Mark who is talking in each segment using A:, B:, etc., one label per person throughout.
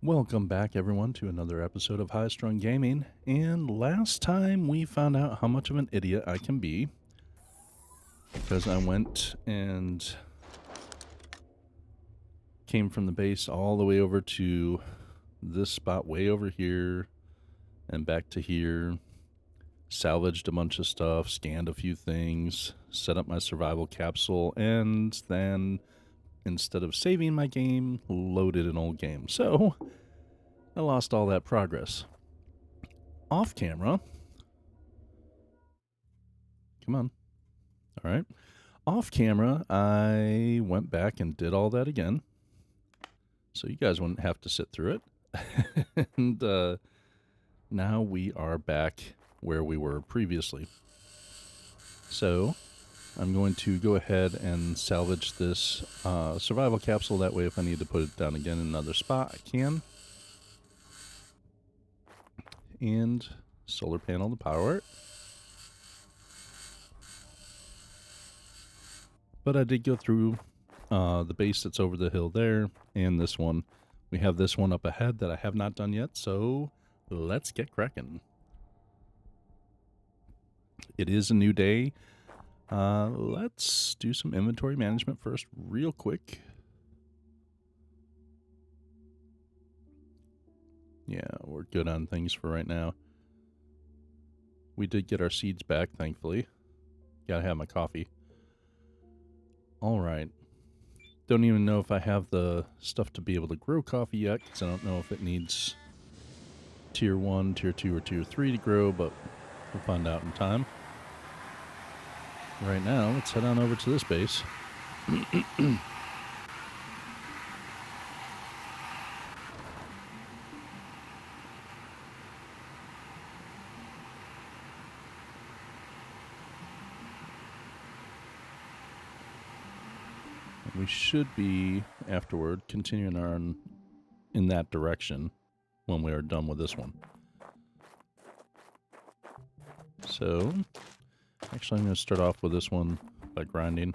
A: Welcome back, everyone, to another episode of High Strung Gaming. And last time we found out how much of an idiot I can be because I went and came from the base all the way over to this spot way over here and back to here, salvaged a bunch of stuff, scanned a few things, set up my survival capsule, and then instead of saving my game, loaded an old game. So I lost all that progress. Off camera. Come on. All right. Off camera, I went back and did all that again. So you guys wouldn't have to sit through it. And now we are back where we were previously. So I'm going to go ahead and salvage this survival capsule. That way if I need to put it down again in another spot, I can. And solar panel to power it. But I did go through the base that's over the hill there and this one. We have this one up ahead that I have not done yet, so let's get cracking. It is a new day. Let's do some inventory management first real quick. Yeah, we're good on things for right now. We did get our seeds back, thankfully. Gotta have my coffee. Alright. Don't even know if I have the stuff to be able to grow coffee yet, because I don't know if it needs tier 1, tier 2, or tier 3 to grow, but we'll find out in time. Right now, let's head on over to this base. We should be, afterward, continuing on in that direction when we are done with this one. So, actually I'm going to start off with this one by grinding.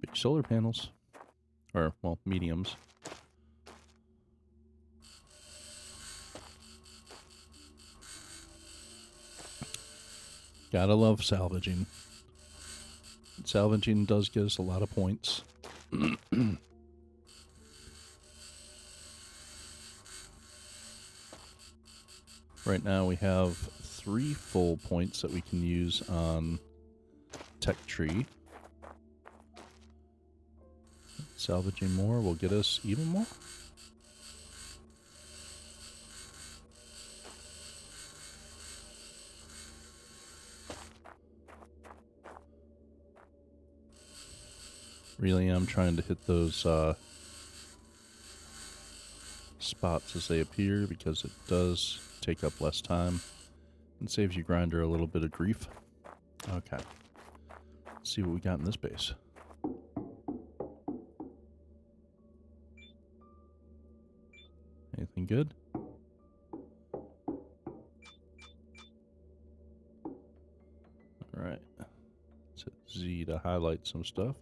A: Big solar panels. Or, well, mediums. Gotta love salvaging. Salvaging does get us a lot of points. Right now we have 3 full points that we can use on Tech Tree. Salvaging more will get us even more. Really am trying to hit those spots as they appear because it does take up less time and saves your grinder a little bit of grief. Okay. Let's see what we got in this base. Anything good? Alright. Let's hit Z to highlight some stuff.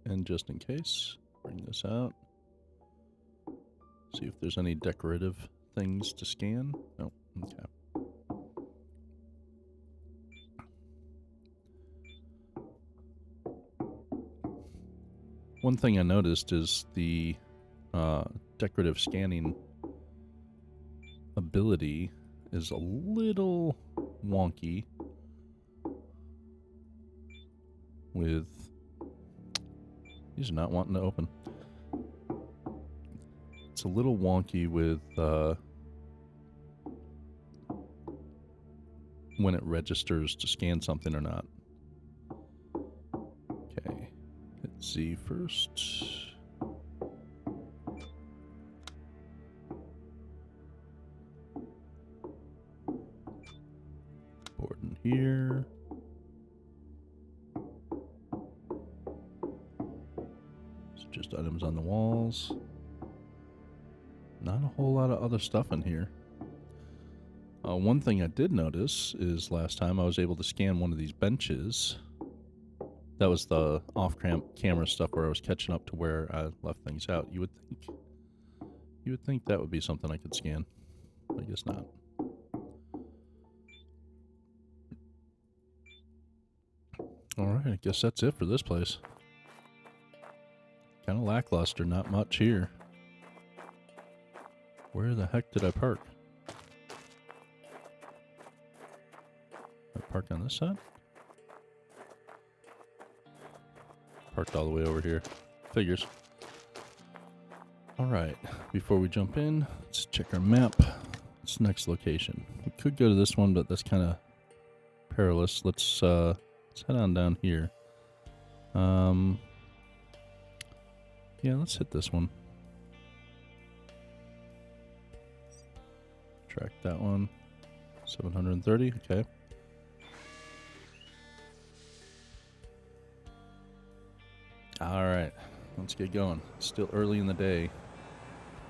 A: And just in case, bring this out. See if there's any decorative things to scan. Oh, okay. One thing I noticed is the decorative scanning ability is a little wonky with... These are not wanting to open. It's a little wonky with when it registers to scan something or not. Okay, hit Z first. Board in here. Just items on the walls. Not a whole lot of other stuff in here. One thing I did notice is last time I was able to scan one of these benches That was the off-camera stuff where I was catching up to where I left things out. You would think that would be something I could scan. I guess not. Alright, I guess that's it for this place. Kind of lackluster, not much here. Where the heck did I park? I parked on this side? Parked all the way over here. Figures. Alright, before we jump in, let's check our map. What's the next location? We could go to this one, but that's kind of perilous. Let's head on down here. Yeah, let's hit this one. Track that one. 730, okay. Alright, let's get going. It's still early in the day.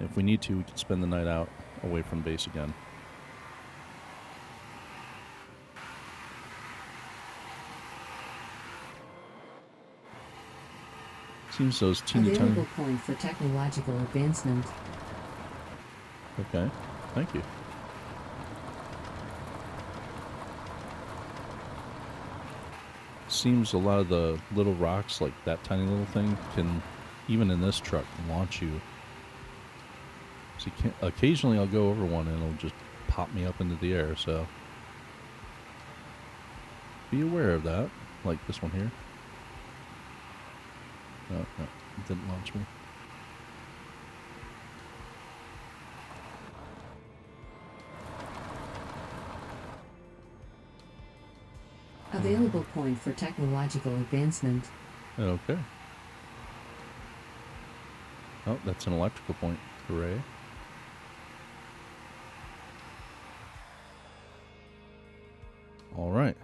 A: If we need to, we can spend the night out away from base again. Seems those teeny tiny...
B: Available point for technological advancement.
A: Okay, thank you. Seems a lot of the little rocks, like that tiny little thing, can, even in this truck, launch you. So you can't, occasionally I'll go over one and it'll just pop me up into the air, so be aware of that, like this one here. No, it didn't launch me.
B: Available point for technological advancement.
A: Okay. Oh, that's an electrical point. Hooray. Alright.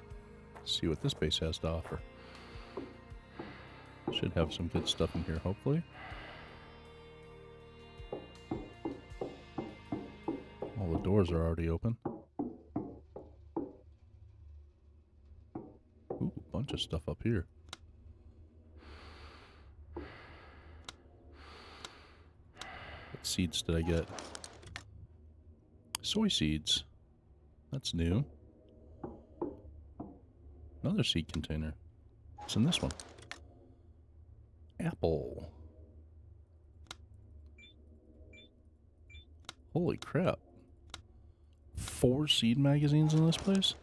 A: See what this base has to offer. Should have some good stuff in here, hopefully. All the doors are already open. Ooh, a bunch of stuff up here. What seeds did I get? Soy seeds. That's new. Another seed container. What's in this one? Apple. Holy crap. 4 seed magazines in this place?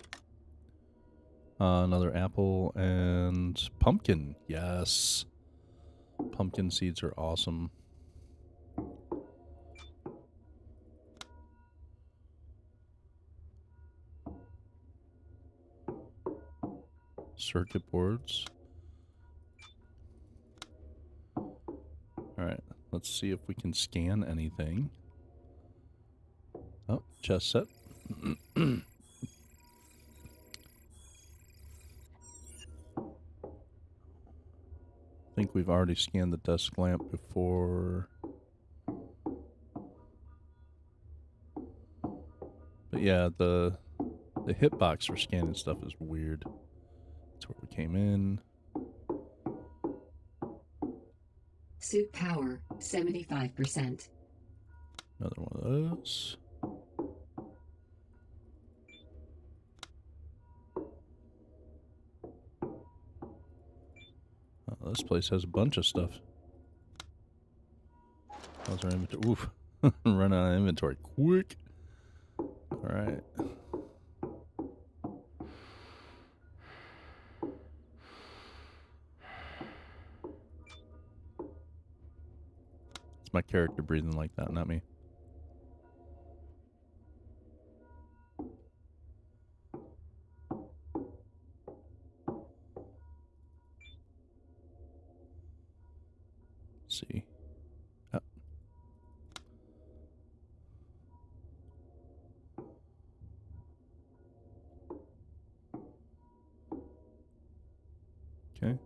A: Another apple and pumpkin. Yes. Pumpkin seeds are awesome. Circuit boards. Alright, let's see if we can scan anything. Oh, chest set. I think we've already scanned the desk lamp before. But yeah, the hitbox for scanning stuff is weird. That's where we came in.
B: Suit power, 75%.
A: Another one of those. Oh, this place has a bunch of stuff. How's our inventory? Oof. Run out of inventory quick. Alright. It's my character breathing like that, not me. Let's see. Oh. Okay.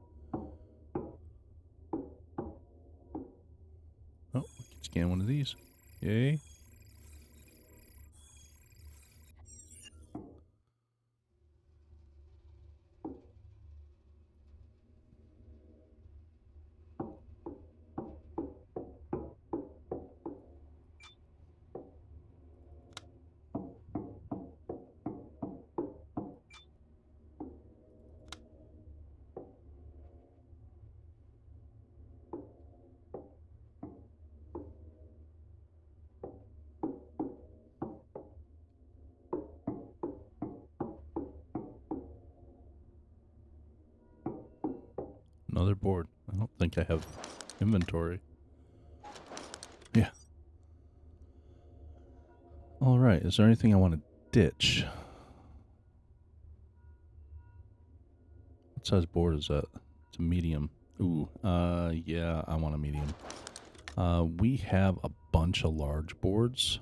A: Oh, we can scan one of these. Yay. Another board. I don't think I have inventory. Yeah. Alright, is there anything I want to ditch? What size board is that? It's a medium. Ooh, yeah, I want a medium. We have a bunch of large boards.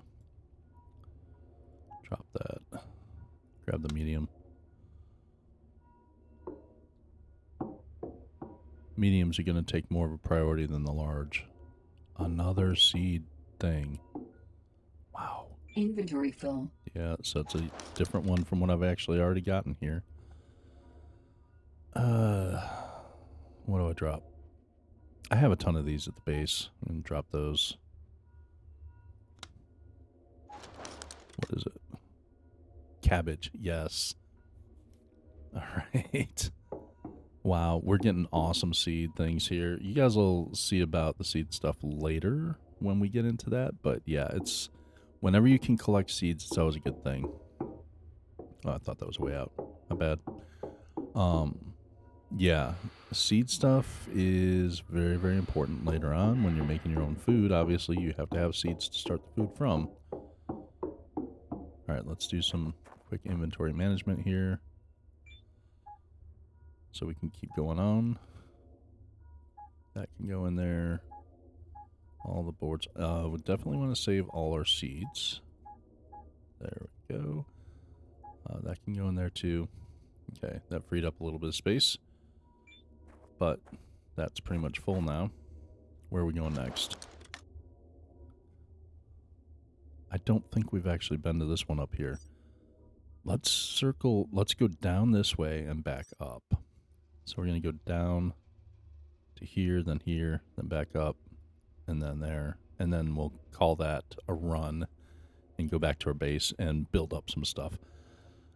A: Drop that. Grab the medium. Mediums are going to take more of a priority than the large. Another seed thing. Wow.
B: Inventory full.
A: Yeah, so it's a different one from what I've actually already gotten here. What do I drop? I have a ton of these at the base. I'm going to drop those. What is it? Cabbage, yes. Alright. Wow, we're getting awesome seed things here. You guys will see about the seed stuff later when we get into that. But yeah, it's... Whenever you can collect seeds, it's always a good thing. Oh, I thought that was way out. My bad. Yeah, seed stuff is very, very important later on when you're making your own food. Obviously, you have to have seeds to start the food from. Alright, let's do some quick inventory management here. So we can keep going on. That can go in there. All the boards. We definitely want to save all our seeds. There we go. That can go in there too. Okay, that freed up a little bit of space. But that's pretty much full now. Where are we going next? I don't think we've actually been to this one up here. Let's circle, let's go down this way and back up. So we're going to go down to here, then back up, and then there. And then we'll call that a run and go back to our base and build up some stuff.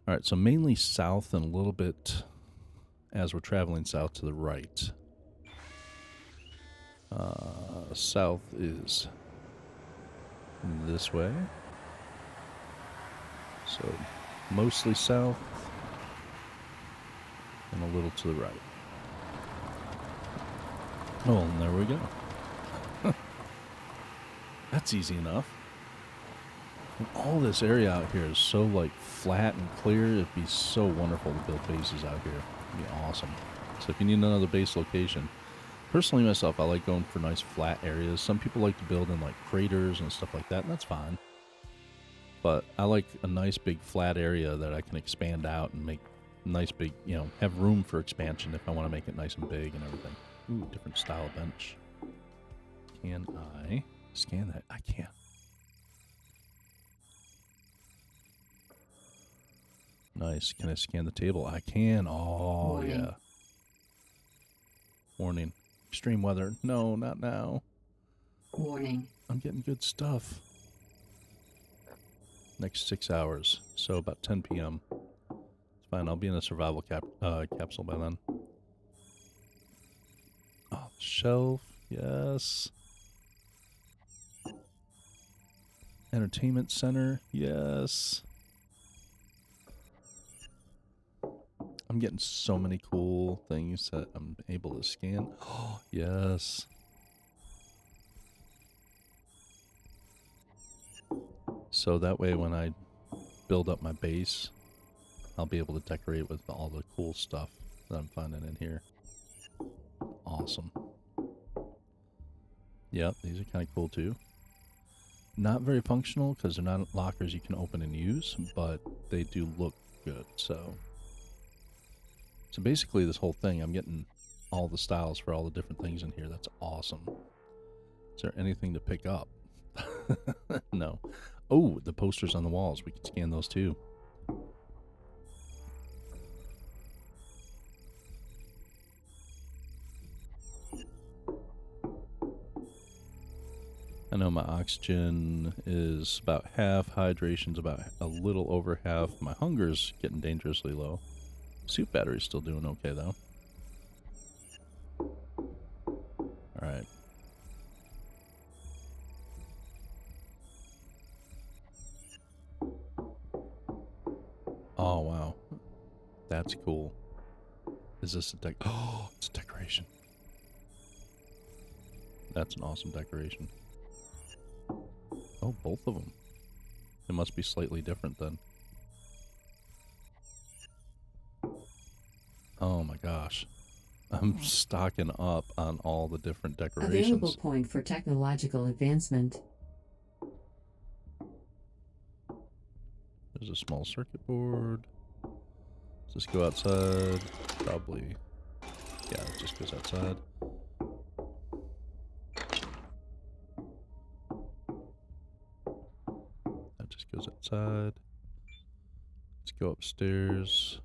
A: All right, so mainly south and a little bit as we're traveling south to the right. South is this way. So mostly south and a little to the right. Oh, and there we go. That's easy enough. And all this area out here is so like flat and clear. It'd be so wonderful to build bases out here. It'd be awesome. So if you need another base location, personally myself, I like going for nice flat areas. Some people like to build in like craters and stuff like that, and that's fine. But I like a nice big flat area that I can expand out and make nice big, you know, have room for expansion if I want to make it nice and big and everything. Ooh, different style bench. Can I scan that? I can. Nice. Can I scan the table? I can. Oh,
B: Warning.
A: yeah. Warning. Extreme weather. No, not now.
B: Warning.
A: I'm getting good stuff. Next 6 hours. So about 10 p.m. It's fine. I'll be in a survival capsule by then. Oh, shelf. Yes. Entertainment center. Yes. I'm getting so many cool things that I'm able to scan. Oh, yes. So that way when I build up my base, I'll be able to decorate with all the cool stuff that I'm finding in here. Awesome. Yep, these are kind of cool too. Not very functional because they're not lockers you can open and use, but they do look good, so basically this whole thing, I'm getting all the styles for all the different things in here. That's awesome. Is there anything to pick up? No. Oh, the posters on the walls. We can scan those too. I know my oxygen is about half, hydration's about a little over half. My hunger's getting dangerously low. Suit battery's still doing okay though. Alright. Oh wow. That's cool. Is this a deck? Oh, it's a decoration. That's an awesome decoration. Oh, both of them. It must be slightly different then. Oh my gosh. I'm stocking up on all the different
B: Available
A: decorations.
B: point for technological advancement.
A: There's a small circuit board. Does this go outside? Probably. Yeah, it just goes outside. That just goes outside. Let's go upstairs.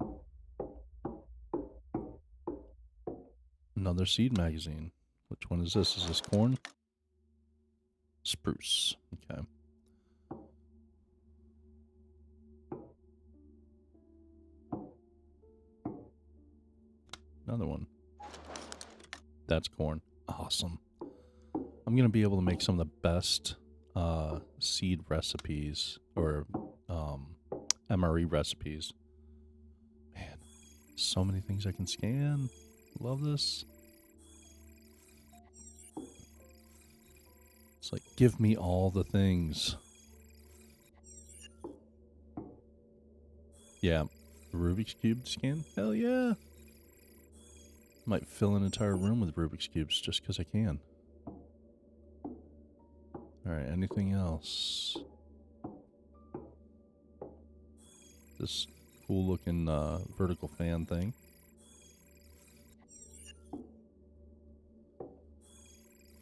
A: Another seed magazine. Which one is this? Is this corn? Spruce. Okay. Another one. That's corn. Awesome. I'm going to be able to make some of the best seed recipes or MRE recipes. Man, so many things I can scan. Love this. It's like, give me all the things. Yeah, Rubik's Cube scan? Hell yeah. Might fill an entire room with Rubik's Cubes just because I can. Alright, anything else? This cool looking vertical fan thing.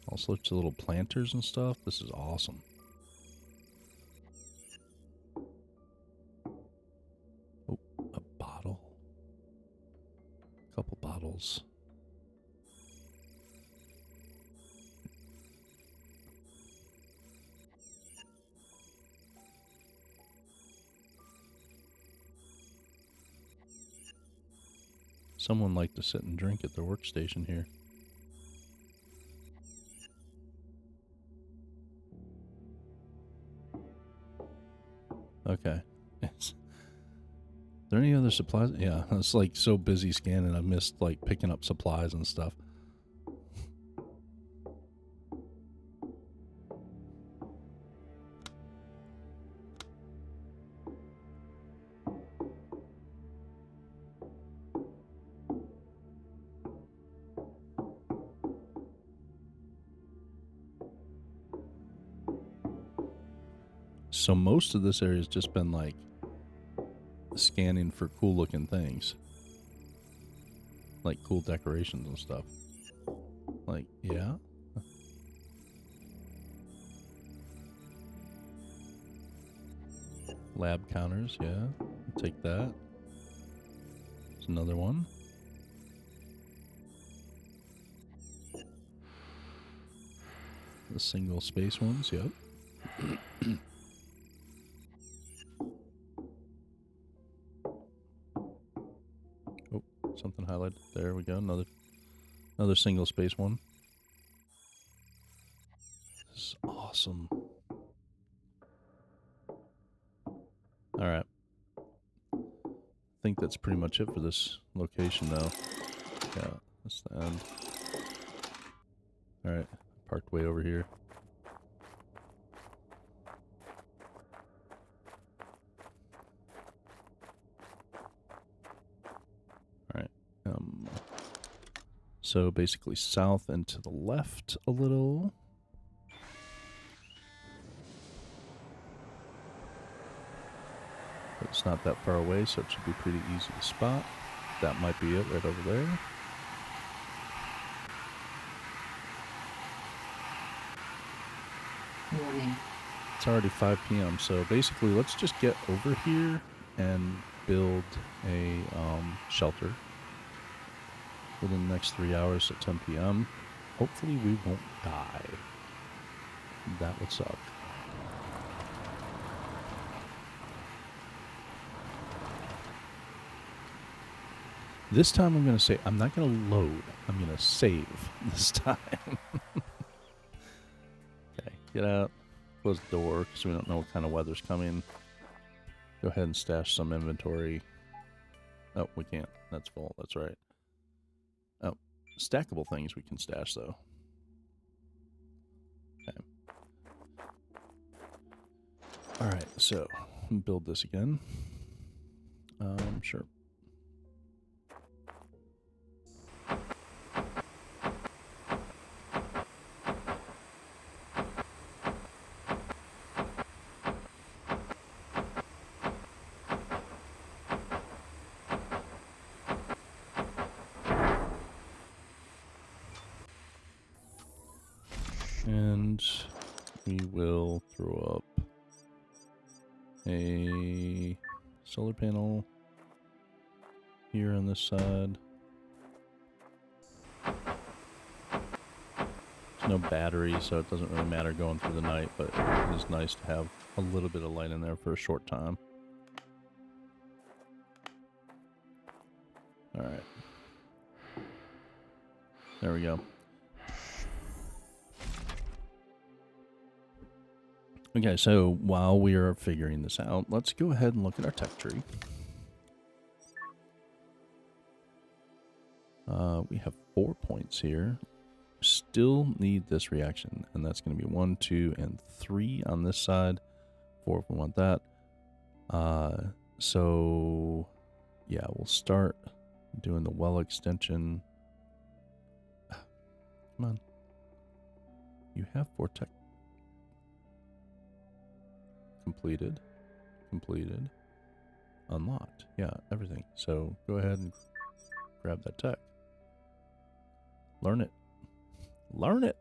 A: All sorts of little planters and stuff. This is awesome. Oh, a bottle. A couple bottles. Someone liked to sit and drink at their workstation here. Okay. Is there any other supplies? Yeah, it's like so busy scanning, I missed like picking up supplies and stuff. So most of this area has just been like scanning for cool looking things. Like cool decorations and stuff. Like, yeah. Lab counters, yeah. I'll take that. There's another one. The single space ones, yep. Oh, something highlighted. There we go. Another single space one. This is awesome. Alright. I think that's pretty much it for this location now. Yeah, that's the end. Alright, parked way over here. Alright, so basically south and to the left a little. But it's not that far away, so it should be pretty easy to spot. That might be it right over there.
B: Warning.
A: It's already 5 p.m., so basically let's just get over here and build a shelter within the next 3 hours at 10 p.m. Hopefully we won't die. That would suck. This time I'm going to say, I'm not going to load. I'm going to save this time. Okay, get out. Close the door because we don't know what kind of weather's coming. Go ahead and stash some inventory. Oh, we can't. That's full. That's right. Oh, stackable things we can stash, though. Okay. All right, so build this again. Sure. And we will throw up a solar panel here on this side. There's no battery, so it doesn't really matter going through the night, but it is nice to have a little bit of light in there for a short time. All right. There we go. Okay, so while we are figuring this out, let's go ahead and look at our tech tree. We have 4 points here. Still need this reaction, and that's going to be 1, 2, and 3 on this side. 4 if we want that. So yeah, we'll start doing the well extension. Come on. You have 4 tech. Completed. Completed. Unlocked. Yeah, everything. So go ahead and grab that tech. Learn it. Learn it.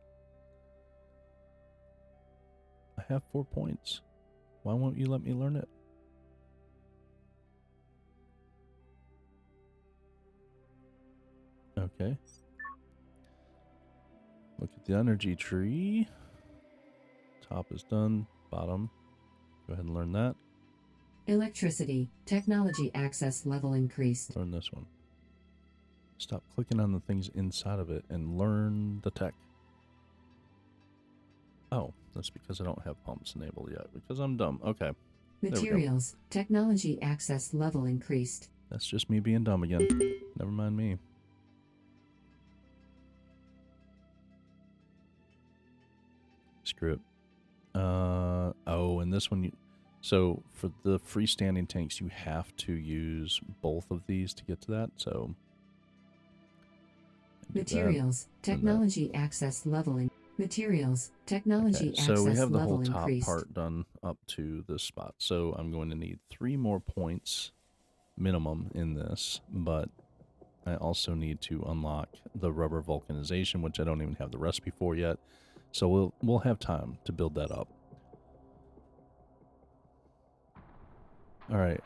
A: I have 4 points. Why won't you let me learn it? Okay. Look at the energy tree. Top is done. Bottom. Go ahead and learn that.
B: Electricity. Technology access level increased.
A: Learn this one. Stop clicking on the things inside of it and learn the tech. Oh, that's because I don't have pumps enabled yet. Because I'm dumb. Okay.
B: Materials. Technology access level increased.
A: That's just me being dumb again. Never mind me. Screw it. Oh, and this one, so for the freestanding tanks, you have to use both of these to get to that. So
B: materials, technology access leveling. Materials, technology access level increased.
A: So we have the whole top part done up to this spot. So I'm going to need 3 more points minimum in this, but I also need to unlock the rubber vulcanization, which I don't even have the recipe for yet. So we'll have time to build that up. All right.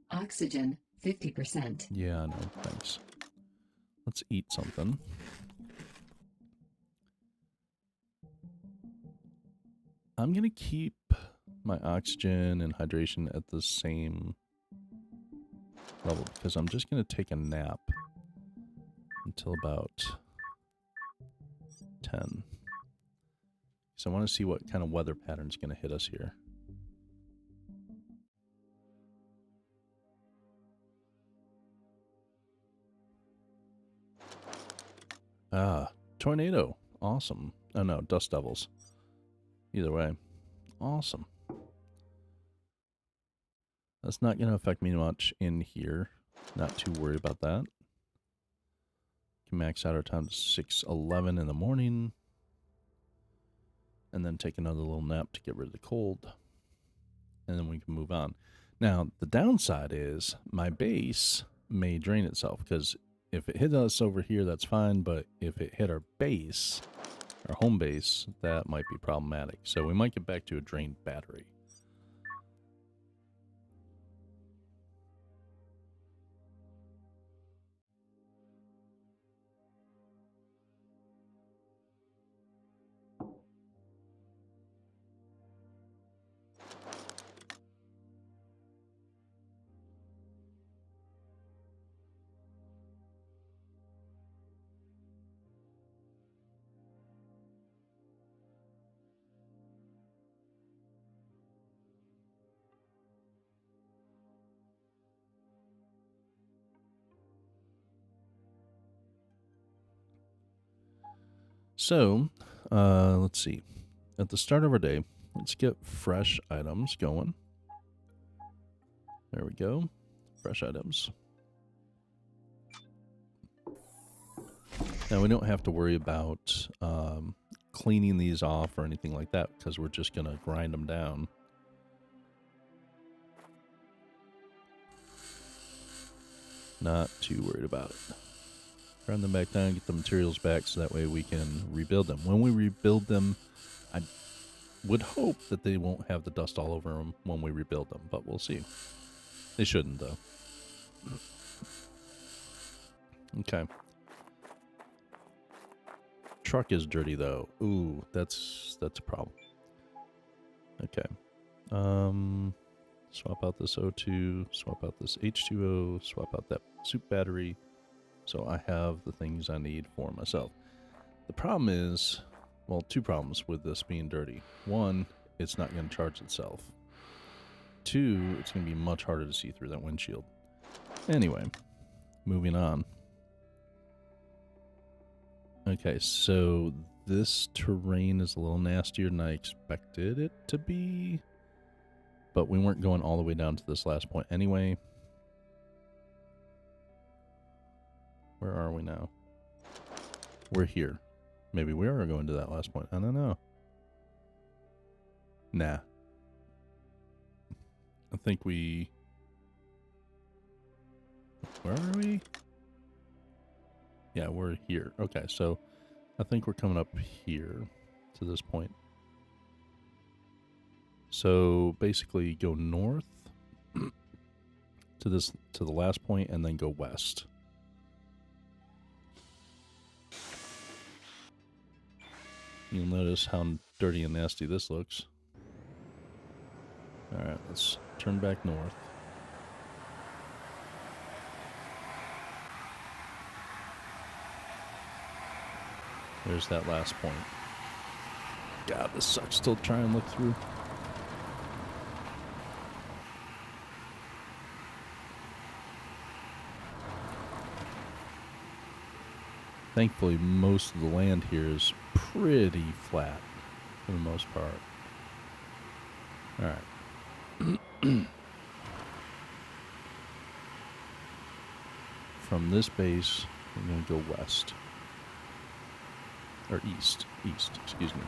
B: Oxygen 50%.
A: Yeah, no, thanks. Let's eat something. I'm gonna keep my oxygen and hydration at the same level because I'm just gonna take a nap until about 10. So I want to see what kind of weather pattern is going to hit us here. Ah, tornado. Awesome. Oh no, dust devils. Either way. Awesome. That's not going to affect me much in here. Not too worried about that. Can max out our time to 6:11 in the morning. And then take another little nap to get rid of the cold. And then we can move on. Now, the downside is my base may drain itself, because if it hit us over here, that's fine. But if it hit our base, our home base, that might be problematic. So we might get back to a drained battery. So, let's see. At the start of our day, let's get fresh items going. There we go. Fresh items. Now, we don't have to worry about cleaning these off or anything like that because we're just going to grind them down. Not too worried about it. Grind them back down, get the materials back so that way we can rebuild them. When we rebuild them, I would hope that they won't have the dust all over them when we rebuild them, but we'll see. They shouldn't, though. Okay. Truck is dirty, though. Ooh, that's a problem. Okay. Swap out this O2, swap out this H2O, swap out that soup battery. So I have the things I need for myself. The problem is, well, two problems with this being dirty. One, it's not going to charge itself. Two, it's going to be much harder to see through that windshield. Anyway, moving on. Okay, so this terrain is a little nastier than I expected it to be. But we weren't going all the way down to this last point anyway. Where are we now? We're here. Maybe we are going to that last point. I don't know. Nah. I think we... Where are we? Yeah, we're here. Okay, so I think we're coming up here to this point. So basically go north to the last point and then go west. You'll notice how dirty and nasty this looks. Alright, let's turn back north. There's that last point. God, this sucks to try and look through. Thankfully, most of the land here is pretty flat for the most part. Alright. From this base, we're going to go west. Or east. East, excuse me.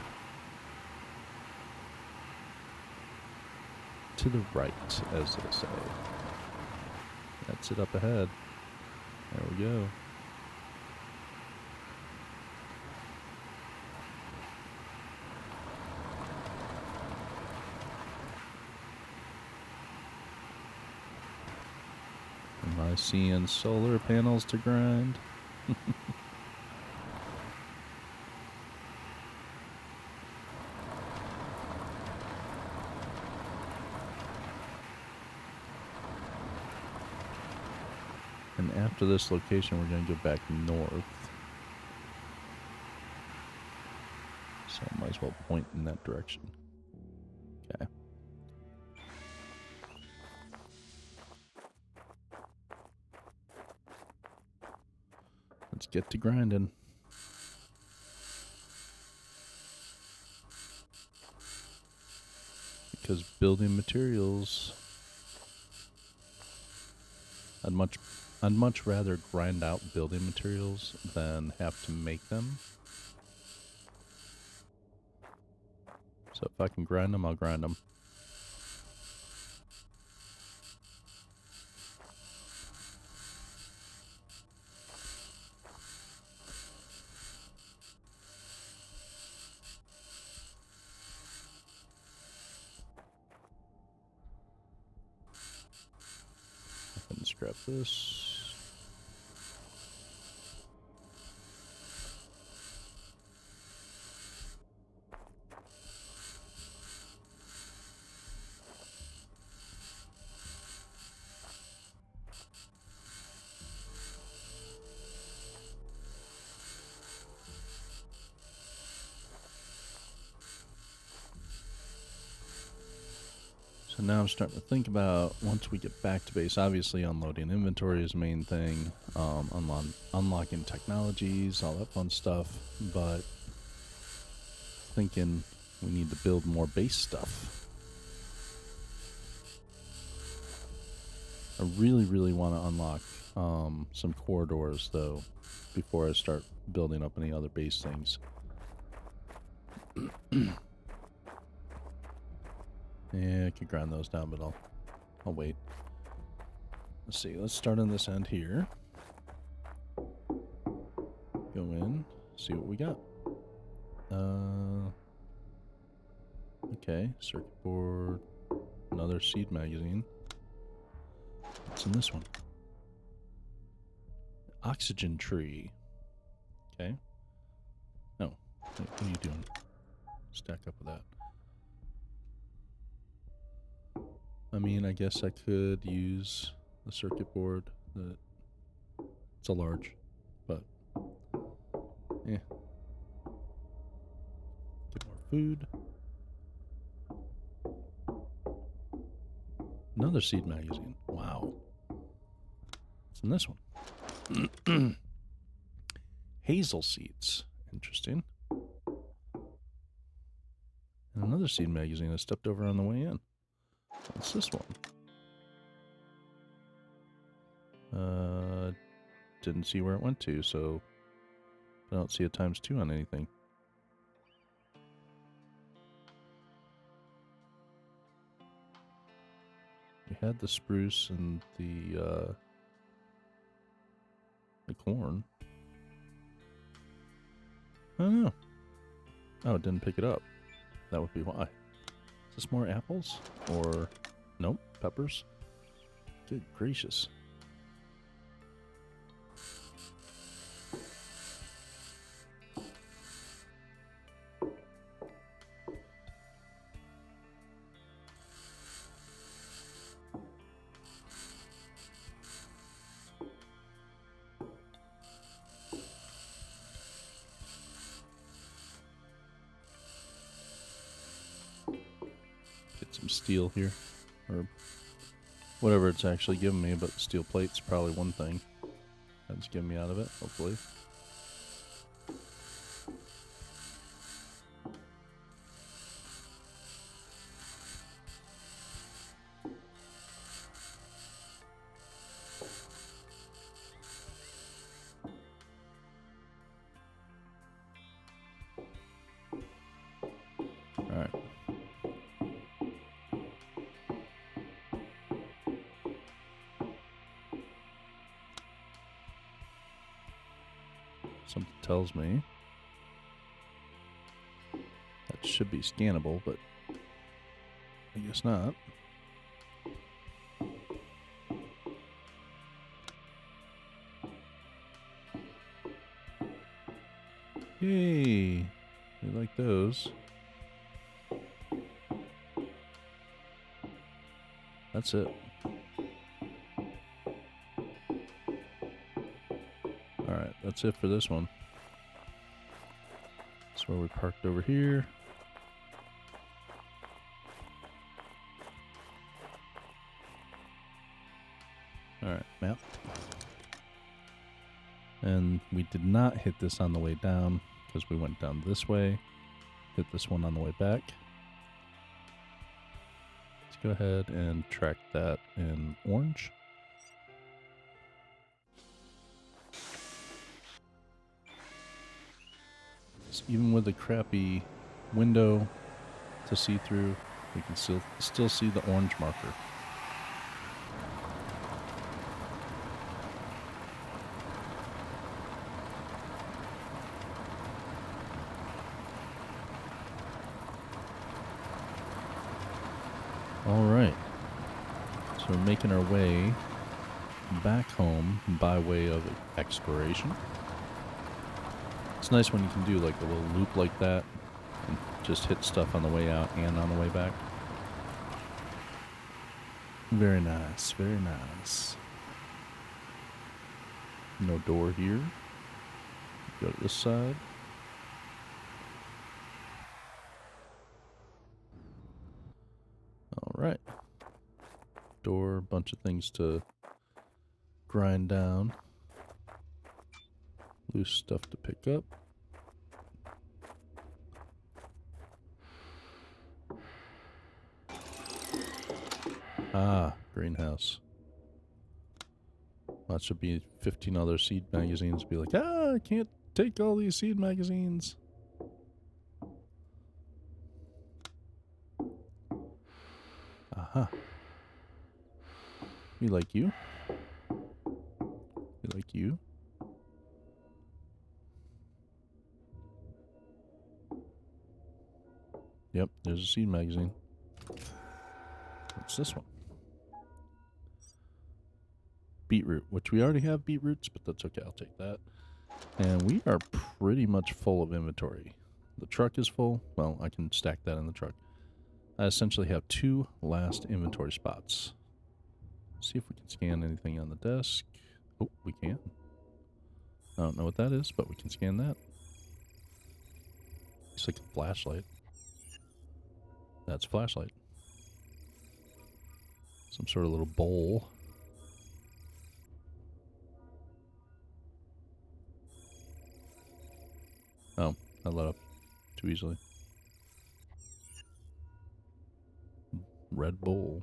A: To the right, as they say. That's it up ahead. There we go. Am I seeing solar panels to grind? And after this location, we're going to go back north. So I might as well point in that direction. Okay. Let's get to grinding. Because building materials, I'd much rather grind out building materials than have to make them. So if I can grind them, I'll grind them. And scrap this. So now I'm starting to think about, once we get back to base, obviously unloading inventory is the main thing, unlocking technologies, all that fun stuff, but thinking we need to build more base stuff. I really, really want to unlock some corridors, though, before I start building up any other base things. Yeah, I could grind those down, but I'll wait. Let's see. Let's start on this end here. Go in, see what we got. Okay, circuit board, another seed magazine. What's in this one? Oxygen tree. Okay. No, what are you doing? Stack up with that. I mean, I guess I could use the circuit board. It's a large, but yeah. Get more food. Another seed magazine. Wow. What's in this one? Hazel seeds. Interesting. And another seed magazine I stepped over on the way in. What's this one? Didn't see where it went to, so I don't see a ×2 on anything. We had the spruce and the corn. I don't know. Oh, it didn't pick it up. That would be why. Is this more apples? Or, nope, peppers? Good gracious. Some steel here, or whatever it's actually giving me, but steel plate's probably one thing that's getting me out of it, hopefully. Alright. Something tells me that should be scannable, but I guess not. Yay! We like those. That's it. Alright, that's it for this one. That's where we parked over here. Alright, map. And we did not hit this on the way down because we went down this way. Hit this one on the way back. Let's go ahead and track that in orange. So even with the crappy window to see through, we can still see the orange marker. All right, so we're making our way back home by way of exploration. It's nice when you can do like a little loop like that and just hit stuff on the way out and on the way back. Very nice, very nice. No door here. Go to this side. All right. Door, bunch of things to grind down. Loose stuff to pick up. Ah, greenhouse. That should be 15 other seed magazines. Be like, ah, I can't take all these seed magazines. Aha. We like you. We like you. Yep, there's a seed magazine. What's this one? Beetroot, which we already have beetroots, but that's okay. I'll take that. And we are pretty much full of inventory. The truck is full. Well, I can stack that in the truck. I essentially have 2 last inventory spots. See if we can scan anything on the desk. Oh, we can. I don't know what that is, but we can scan that. It's like a flashlight. That's a flashlight. Some sort of little bowl. Oh, I let up too easily. Red bowl.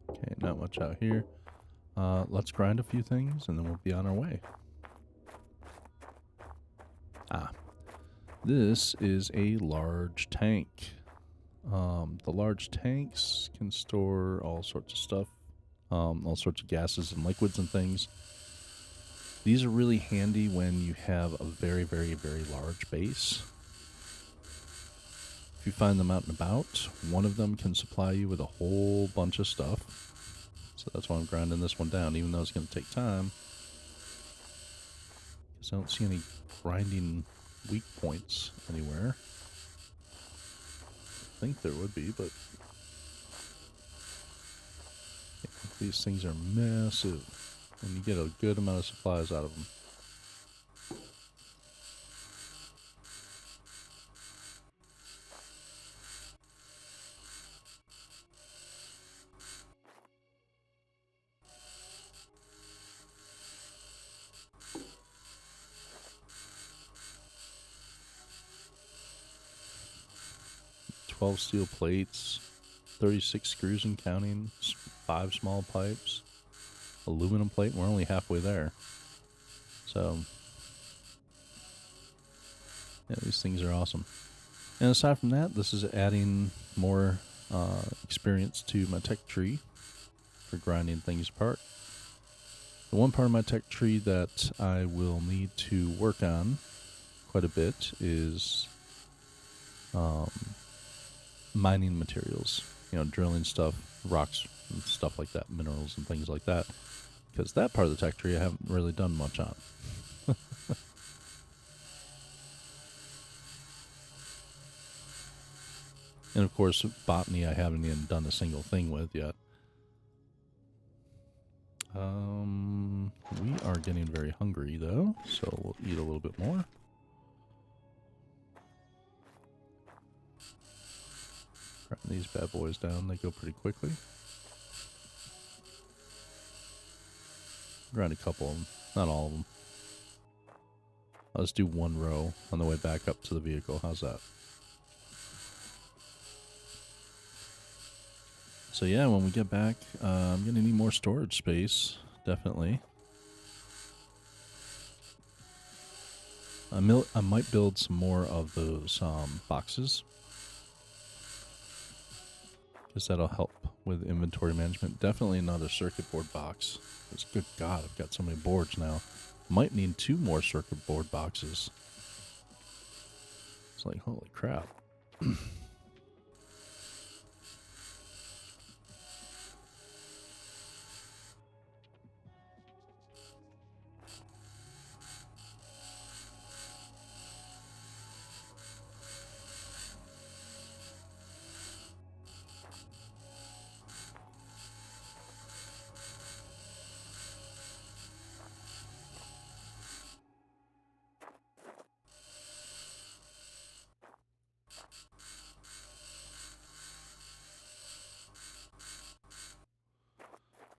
A: Okay, not much out here. Let's grind a few things and then we'll be on our way. Ah, this is a large tank. The large tanks can store all sorts of stuff, all sorts of gases and liquids and things. These are really handy when you have a very, very, very large base. If you find them out and about, one of them can supply you with a whole bunch of stuff. So that's why I'm grinding this one down, even though it's going to take time. Because I don't see any grinding weak points anywhere. I think there would be, but these things are massive. And you get a good amount of supplies out of them. "12 steel plates, 36 screws and counting, 5 small pipes, aluminum plate." We're only halfway there. So, yeah, these things are awesome. And aside from that, this is adding more experience to my tech tree for grinding things apart. The one part of my tech tree that I will need to work on quite a bit is mining materials. You know, drilling stuff, rocks, and stuff like that, minerals and things like that. Because that part of the tech tree I haven't really done much on. And of course, botany I haven't even done a single thing with yet. We are getting very hungry though, so we'll eat a little bit more. Grind these bad boys down, they go pretty quickly. Grind a couple of them, not all of them. Let's do 1 row on the way back up to the vehicle. How's that? So yeah, when we get back, I'm going to need more storage space, definitely. I might build some more of those boxes, because that'll help with inventory management. Definitely another circuit board box. Because good God, I've got so many boards now. Might need 2 more circuit board boxes. It's like, holy crap.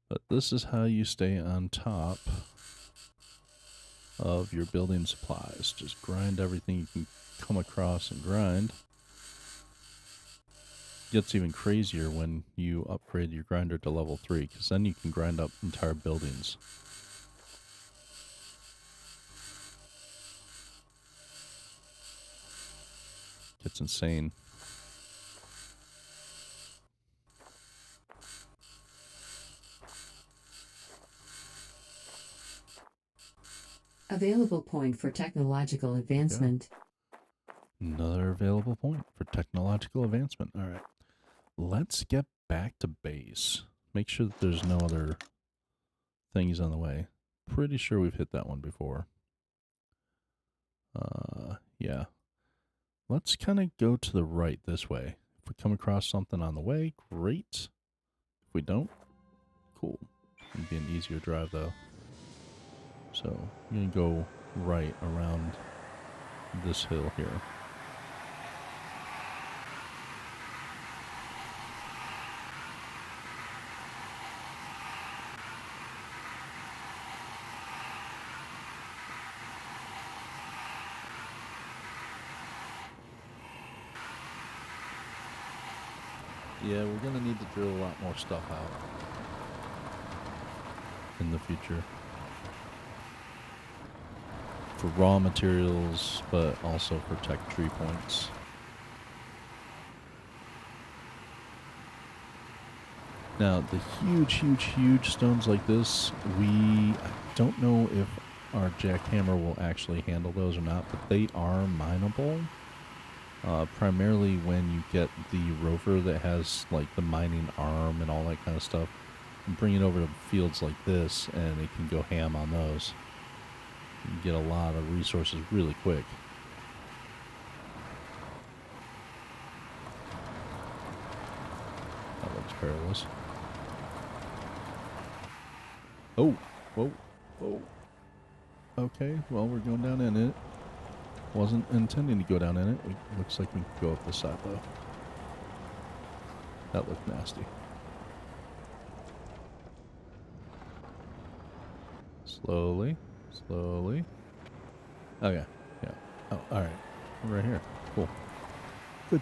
A: But this is how you stay on top of your building supplies. Just grind everything you can come across and grind. Gets even crazier when you upgrade your grinder to level 3, because then you can grind up entire buildings. It's insane.
B: Available point for technological advancement.
A: Another available point for technological advancement. All right. Let's get back to base. Make sure that there's no other things on the way. Pretty sure we've hit that one before. Yeah. Let's kind of go to the right this way. If we come across something on the way, great. If we don't, cool. It'd be an easier drive though. So I'm going to go right around this hill here. Yeah, we're going to need to drill a lot more stuff out in the future. For raw materials, but also for tech tree points. Now, the huge stones like this, I don't know if our jackhammer will actually handle those or not, but they are mineable. Primarily when you get the rover that has like the mining arm and all that kind of stuff, and bring it over to fields like this, and it can go ham on those. You can get a lot of resources really quick. That looks perilous. Oh, whoa, whoa. Okay, well, we're going down in it. Wasn't intending to go down in it. It looks like we can go up this side, though. That looked nasty. Slowly, slowly. Okay, yeah. Oh, alright. We're right here. Cool. Good.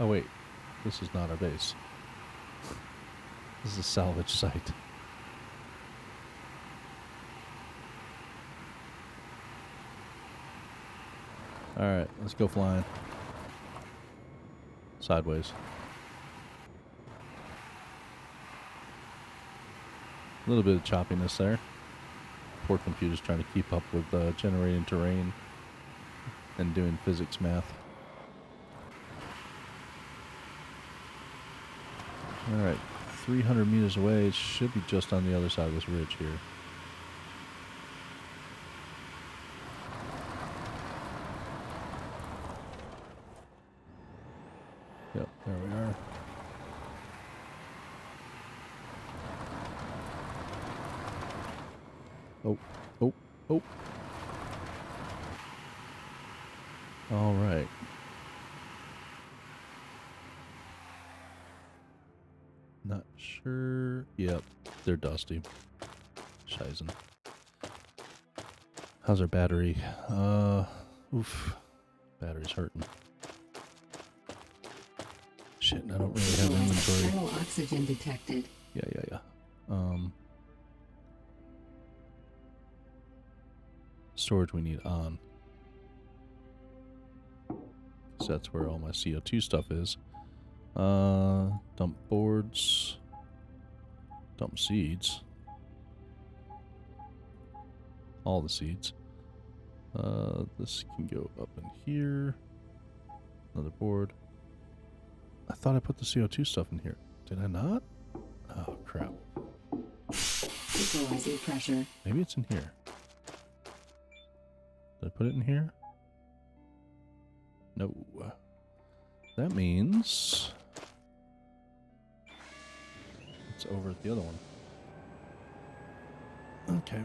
A: Oh, wait. This is not our base. This is a salvage site. Alright, let's go flying. Sideways. A little bit of choppiness there. Poor computer's trying to keep up with generating terrain and doing physics math. Alright, 300 meters away. It should be just on the other side of this ridge here. Yep, there we are. Oh. All right. Not sure. Yep, they're dusty. Shizen. How's our battery? Oof. Battery's hurting. Shit, I don't really have inventory.
B: Low oxygen detected.
A: Yeah. Storage we need on. So that's where all my CO2 stuff is. Dump boards. Dump seeds. All the seeds. This can go up in here. Another board. I thought I put the CO2 stuff in here. Did I not? Oh, crap.
B: Equalizing pressure.
A: Maybe it's in here. Did I put it in here? No. That means it's over at the other one. Okay.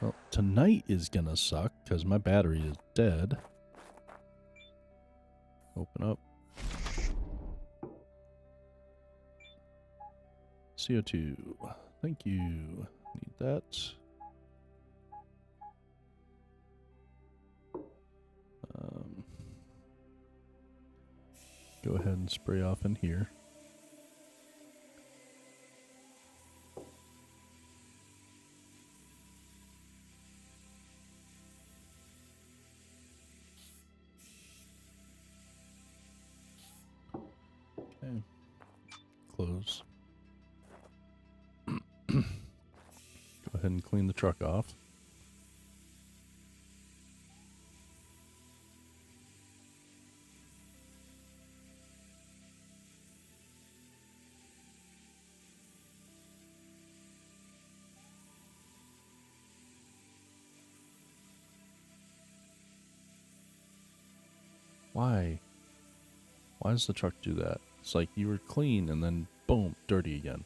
A: Well, tonight is gonna suck because my battery is dead. Open up. CO2. Thank you. Need that. Go ahead and spray off in here. Okay. Close. Go ahead and clean the truck off. Why? Why does the truck do that? It's like you were clean and then boom, dirty again.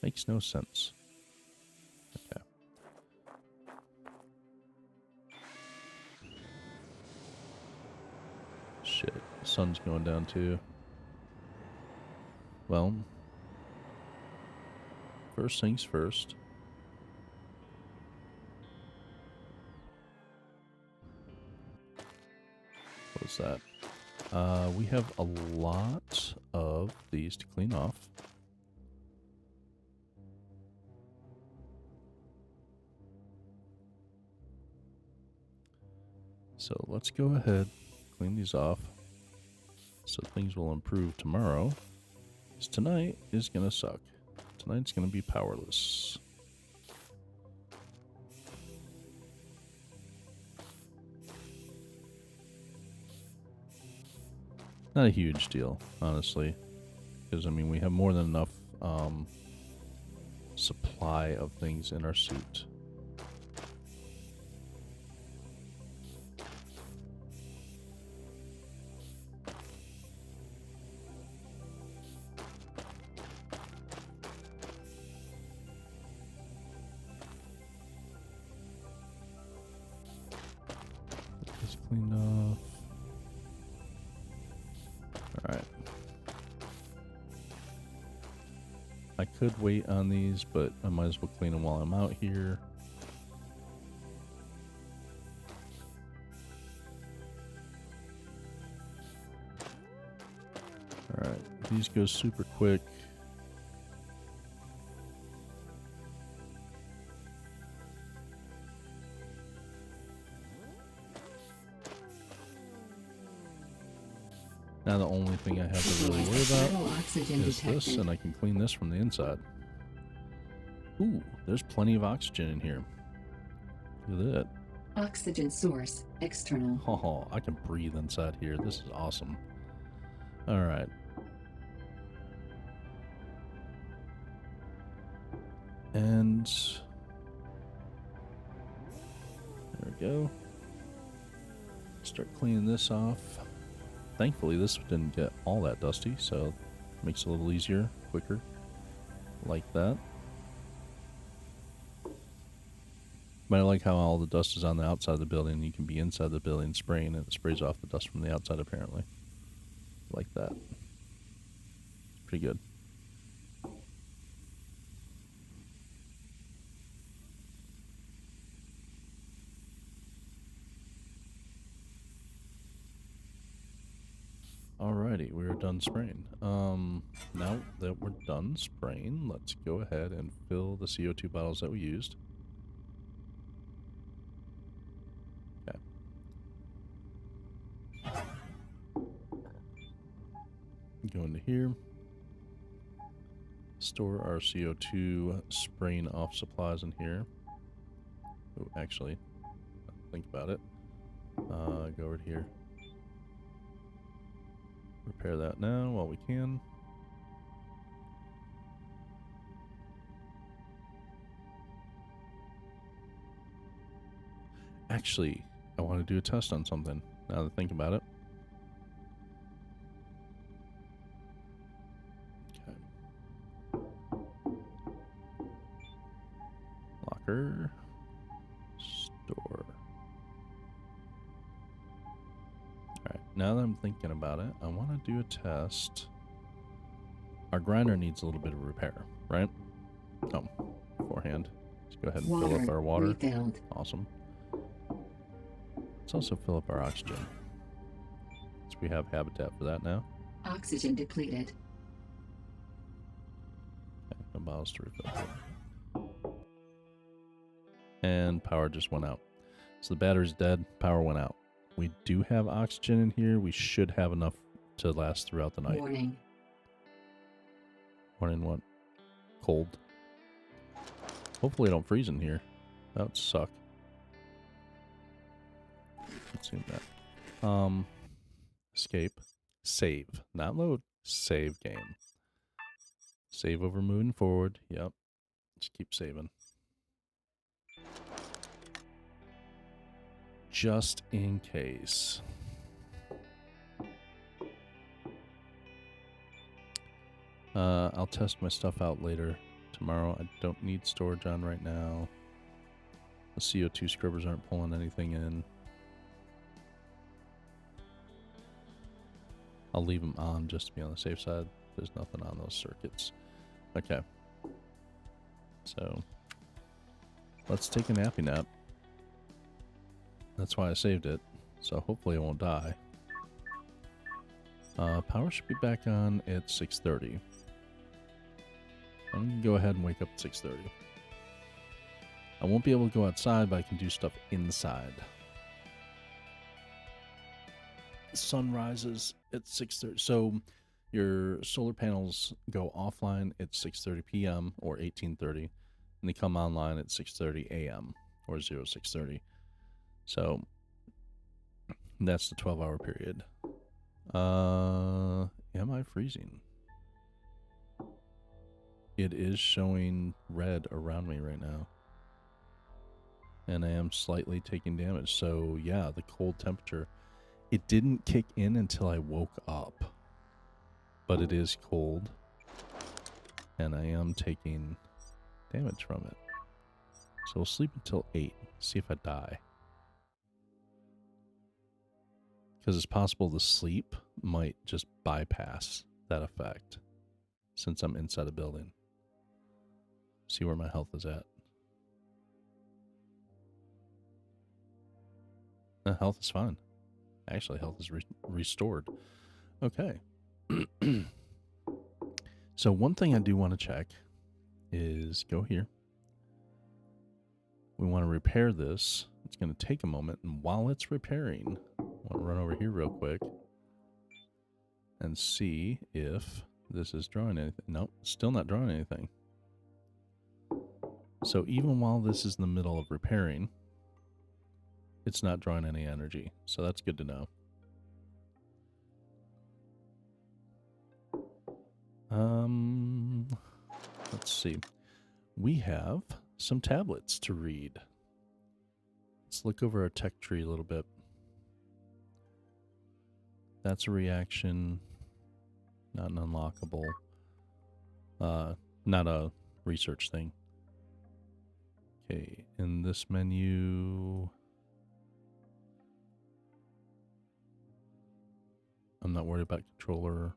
A: Makes no sense. Okay. Shit, the sun's going down too. Well, first things first. What's that? We have a lot of these to clean off. So let's go ahead, clean these off, so things will improve tomorrow. Because tonight is going to suck. Tonight's going to be powerless. Not a huge deal, honestly. Because, I mean, we have more than enough supply of things in our suit. Just cleaned off. Alright. I could wait on these, but I might as well clean them while I'm out here. Alright, these go super quick. Now the only thing I have to really worry about is this, and I can clean this from the inside. Ooh, there's plenty of oxygen in here. Look at that.
B: Oxygen source, external.
A: Oh, I can breathe inside here. This is awesome. Alright. And there we go. Start cleaning this off. Thankfully, this didn't get all that dusty, so it makes it a little easier, quicker, like that. But I like how all the dust is on the outside of the building. You can be inside the building spraying, and it sprays off the dust from the outside, apparently. Like that. Pretty good. Alrighty, we're done spraying. Now that we're done spraying, let's go ahead and fill the CO2 bottles that we used. Okay. Go into here. Store our CO2 spraying off supplies in here. Oh, actually, think about it. Go over to here. Repair that now while we can. Actually, I want to do a test on something now that I think about it. Okay. Locker. Store. Alright, now that I'm thinking about it, I want to do a test our grinder needs a little bit of repair, right? Oh, beforehand. Let's go ahead and fill up our water.
B: Refilled.
A: Awesome. Let's also fill up our oxygen. So we have habitat for that now.
B: Oxygen depleted.
A: Okay, no bottles to refill. And power just went out. So the battery's dead, power went out. We do have oxygen in here. We should have enough to last throughout the night.
B: Warning.
A: Warning what? Cold. Hopefully I don't freeze in here. That would suck. Let's see that. Escape. Save. Not load. Save game. Save over moving forward. Yep. Just keep saving. Just in case. I'll test my stuff out later tomorrow. I don't need storage on right now. The CO2 scrubbers aren't pulling anything in. I'll leave them on just to be on the safe side. There's nothing on those circuits. Okay. So, let's take a nappy nap. That's why I saved it. So hopefully I won't die. Power should be back on at 6:30. I'm going to go ahead and wake up at 6:30. I won't be able to go outside, but I can do stuff inside. The sun rises at 6:30. So your solar panels go offline at 6:30 p.m. or 18:30, and they come online at 6:30 a.m. or 06:30. So that's the 12-hour period. Am I freezing? It is showing red around me right now. And I am slightly taking damage. So yeah, the cold temperature. It didn't kick in until I woke up. But it is cold. And I am taking damage from it. So we'll sleep until 8. See if I die. Because it's possible the sleep might just bypass that effect. Since I'm inside a building. See where my health is at. Health is fine. Actually, health is restored. Okay. So one thing I do want to check is go here. We want to repair this. It's going to take a moment. And while it's repairing, I want to run over here real quick and see if this is drawing anything. Nope, still not drawing anything. So even while this is in the middle of repairing, it's not drawing any energy. So that's good to know. Let's see. We have some tablets to read. Let's look over our tech tree a little bit. That's a reaction, not an unlockable, not a research thing. Okay, in this menu, I'm not worried about controller.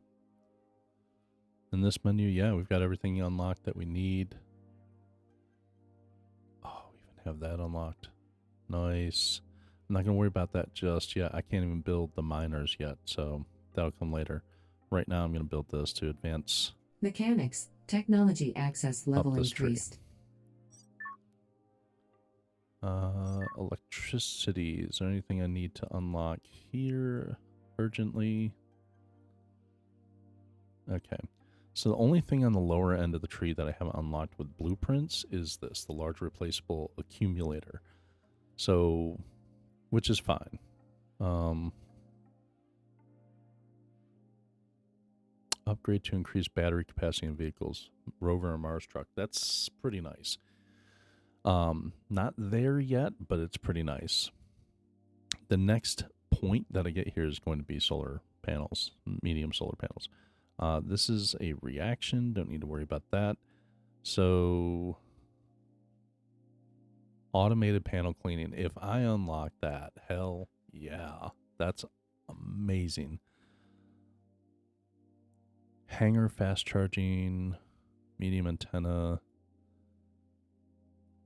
A: In this menu, yeah, we've got everything unlocked that we need. Oh, we even have that unlocked. Nice. I'm not going to worry about that just yet. I can't even build the miners yet, so that'll come later. Right now, I'm going to build this to advance.
B: Mechanics. Technology access level increased.
A: Electricity. Is there anything I need to unlock here urgently? Okay. So the only thing on the lower end of the tree that I haven't unlocked with blueprints is this, the large replaceable accumulator. So, which is fine. Upgrade to increase battery capacity in vehicles. Rover and Mars truck. That's pretty nice. Not there yet, but it's pretty nice. The next point that I get here is going to be solar panels, medium solar panels. This is a reaction. Don't need to worry about that. So, automated panel cleaning. If I unlock that, hell yeah. That's amazing. Hanger fast charging, medium antenna.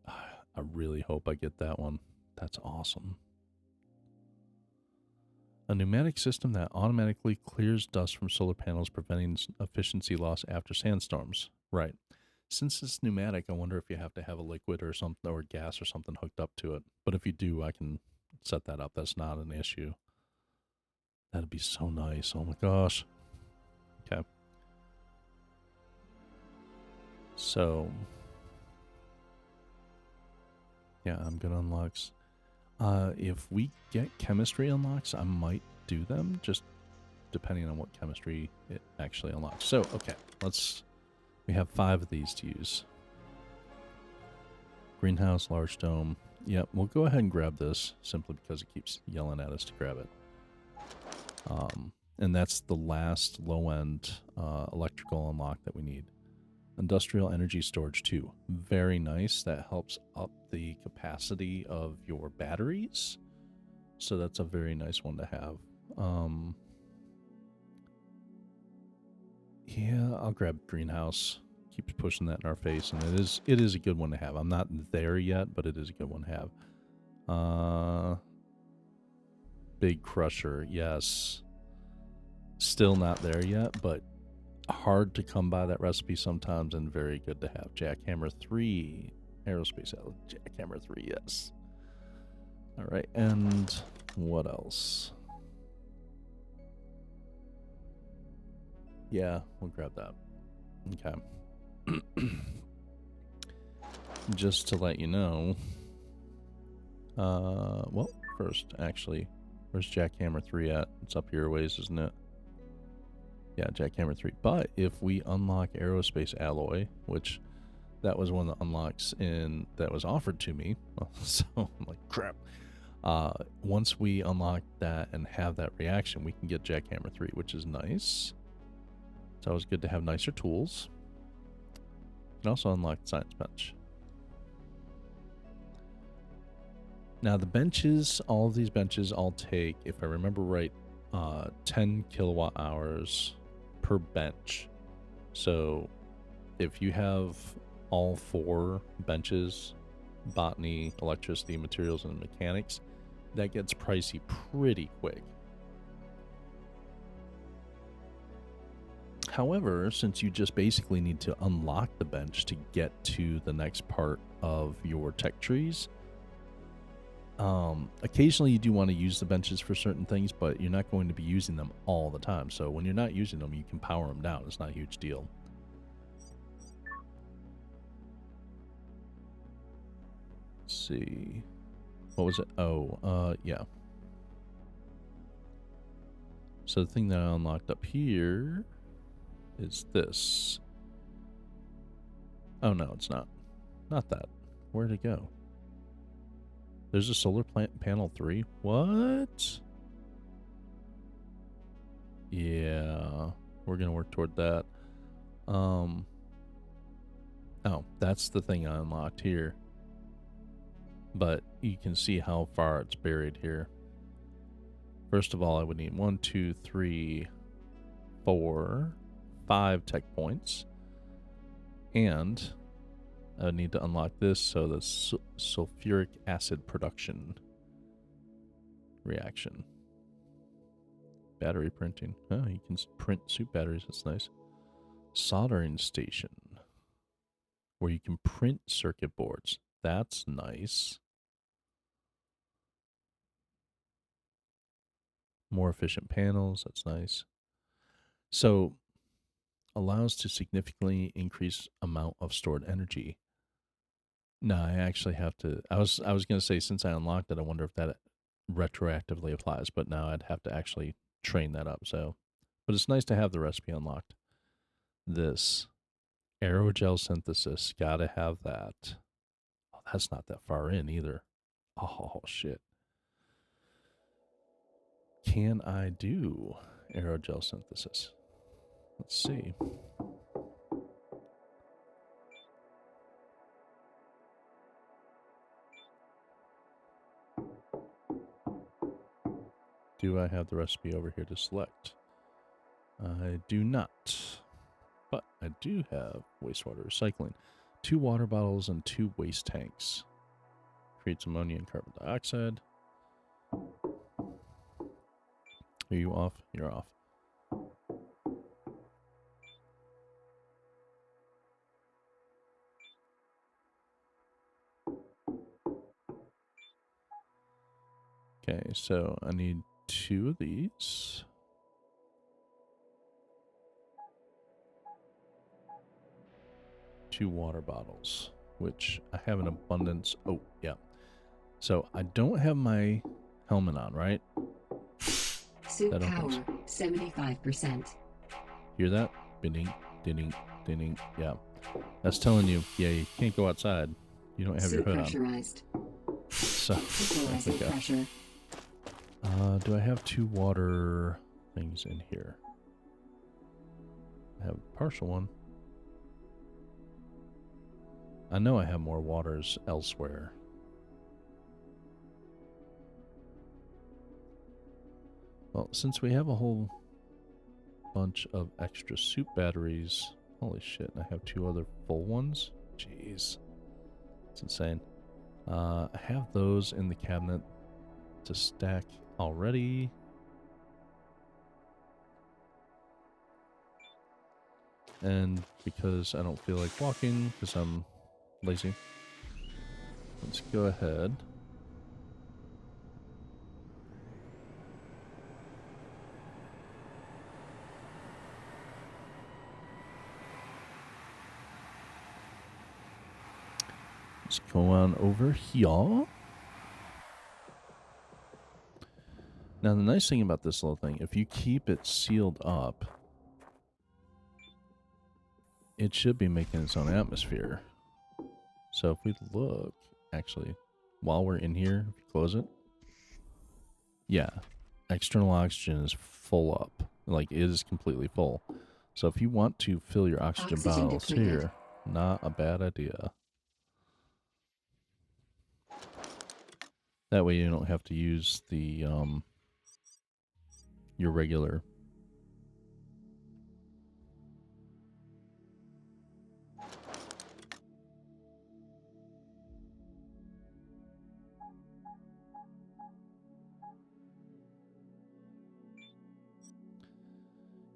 A: I really hope I get that one. That's awesome. A pneumatic system that automatically clears dust from solar panels, preventing efficiency loss after sandstorms. Right. Since it's pneumatic, I wonder if you have to have a liquid or something, or gas or something hooked up to it. But if you do, I can set that up. That's not an issue. That'd be so nice. Oh my gosh. Okay. So, yeah, I'm good on unlocks. If we get chemistry unlocks, I might do them, just depending on what chemistry it actually unlocks. So, okay, we have 5 of these to use. Greenhouse, large dome. Yep, we'll go ahead and grab this, simply because it keeps yelling at us to grab it. And that's the last low-end electrical unlock that we need. Industrial energy storage too. Very nice. That helps up the capacity of your batteries. So that's a very nice one to have. Yeah, I'll grab greenhouse. Keeps pushing that in our face, and it is a good one to have. I'm not there yet, but it is a good one to have. Big crusher, yes. Still not there yet, but hard to come by that recipe sometimes, and very good to have. Jackhammer 3, aerospace jackhammer 3, yes. All right, and what else? Yeah, we'll grab that. Okay. Just to let you know, well, first, actually, where's jackhammer 3 at? It's up here a ways, isn't it? Yeah, jackhammer 3. But if we unlock aerospace alloy, which that was one of the unlocks that was offered to me, so I'm like, crap. Once we unlock that and have that reaction, we can get jackhammer 3, which is nice. It's always good to have nicer tools. You can also unlock the science bench. Now the benches, all of these benches all take, if I remember right, 10 kilowatt hours per bench. So if you have all 4 benches, botany, electricity, materials, and mechanics, that gets pricey pretty quick. However, since you just basically need to unlock the bench to get to the next part of your tech trees, occasionally you do want to use the benches for certain things, but you're not going to be using them all the time. So when you're not using them, you can power them down. It's not a huge deal. Let's see. What was it? Oh, yeah. So the thing that I unlocked up here is this. Oh, no, it's not. Not that. Where'd it go? There's a solar panel 3? What? Yeah, we're going to work toward that. Oh, that's the thing I unlocked here. But you can see how far it's buried here. First of all, I would need 1, 2, 3, 4, 5 tech points. And I would need to unlock this, so the sulfuric acid production reaction. Battery printing. Oh, you can print suit batteries. That's nice. Soldering station, where you can print circuit boards. That's nice. More efficient panels. That's nice. So, allows to significantly increase amount of stored energy. No, I actually have to. I was going to say, since I unlocked it, I wonder if that retroactively applies. But now I'd have to actually train that up. So, but it's nice to have the recipe unlocked. This aerogel synthesis, gotta have that. Oh, that's not that far in either. Oh shit. Can I do aerogel synthesis? Let's see. Do I have the recipe over here to select? I do not. I do have wastewater recycling. 2 water bottles and 2 waste tanks. Creates ammonia and carbon dioxide. Are you off? You're off. Okay, so I need 2 of these. Two water bottles, which I have an abundance. Oh, yeah. So I don't have my helmet on, right?
B: Suit power, 75%.
A: Hear that? Ding, ding, ding. Yeah. That's telling you, yeah, you can't go outside. You don't have your hood
B: pressurized.
A: on. So, there we go.
B: Pressure.
A: Do I have 2 water things in here? I have a partial one. I know I have more waters elsewhere. Well, since we have a whole bunch of extra soup batteries, holy shit, I have 2 other full ones? Jeez. It's insane. I have those in the cabinet to stack already. And because I don't feel like walking, because I'm lazy, let's go ahead. Let's go on over here. Now, the nice thing about this little thing, if you keep it sealed up, it should be making its own atmosphere. So if we look, actually, while we're in here, if you close it, yeah, external oxygen is full up. Like, it is completely full. So if you want to fill your oxygen bottles here, not a bad idea. That way you don't have to use the, your regular.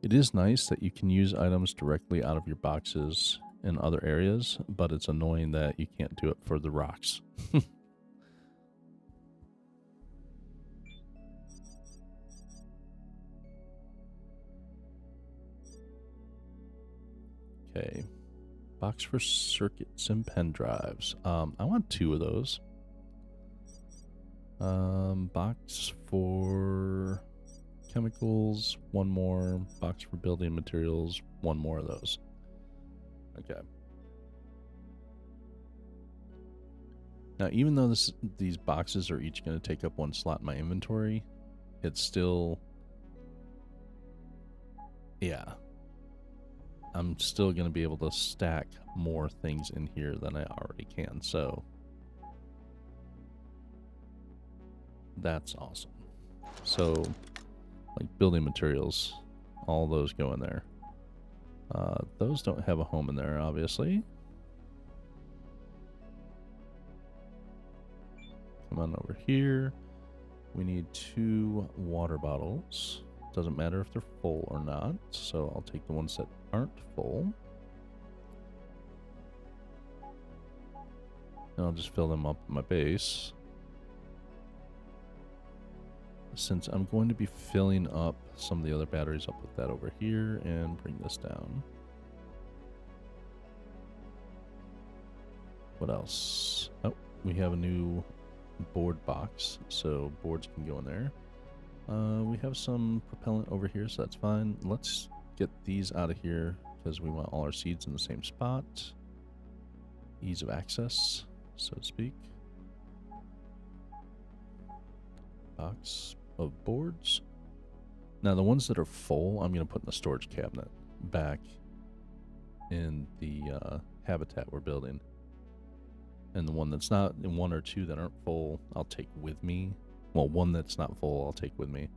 A: It is nice that you can use items directly out of your boxes in other areas, but it's annoying that you can't do it for the rocks. Okay. Box for circuits and pen drives. I want 2 of those. Box for chemicals, 1 more. Box for building materials, 1 more of those. Okay. Now, even though these boxes are each going to take up 1 slot in my inventory, it's still... yeah. I'm still going to be able to stack more things in here than I already can, so that's awesome. So, like building materials, all those go in there. Those don't have a home in there, obviously. Come on over here. We need 2 water bottles. Doesn't matter if they're full or not, so I'll take the ones that aren't full. And I'll just fill them up in my base. Since I'm going to be filling up some of the other batteries, I'll put that over here and bring this down. What else? Oh, we have a new board box, so boards can go in there. We have some propellant over here, so that's fine. Let's get these out of here because we want all our seeds in the same spot. Ease of access, so to speak. Box of boards. Now the ones that are full, I'm going to put in the storage cabinet back in the habitat we're building. And the one that's not, and 1 or 2 that aren't full, I'll take with me. Well, 1 that's not full, I'll take with me.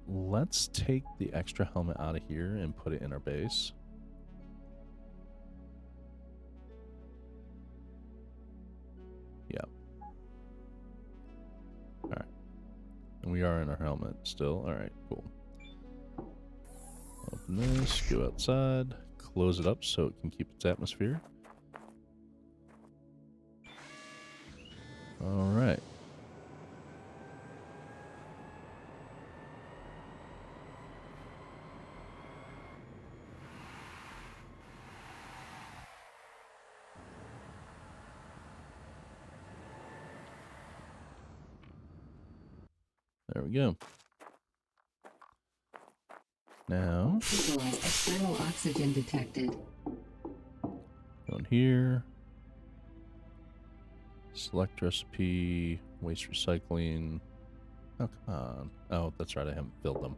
A: Let's take the extra helmet out of here and put it in our base. Yep. Alright. And we are in our helmet still. Alright, cool. Open this, go outside, close it up so it can keep its atmosphere. Alright. There we go. Now,
B: external oxygen detected.
A: going here. Select recipe, waste recycling. Oh, come on. Oh, that's right, I haven't filled them.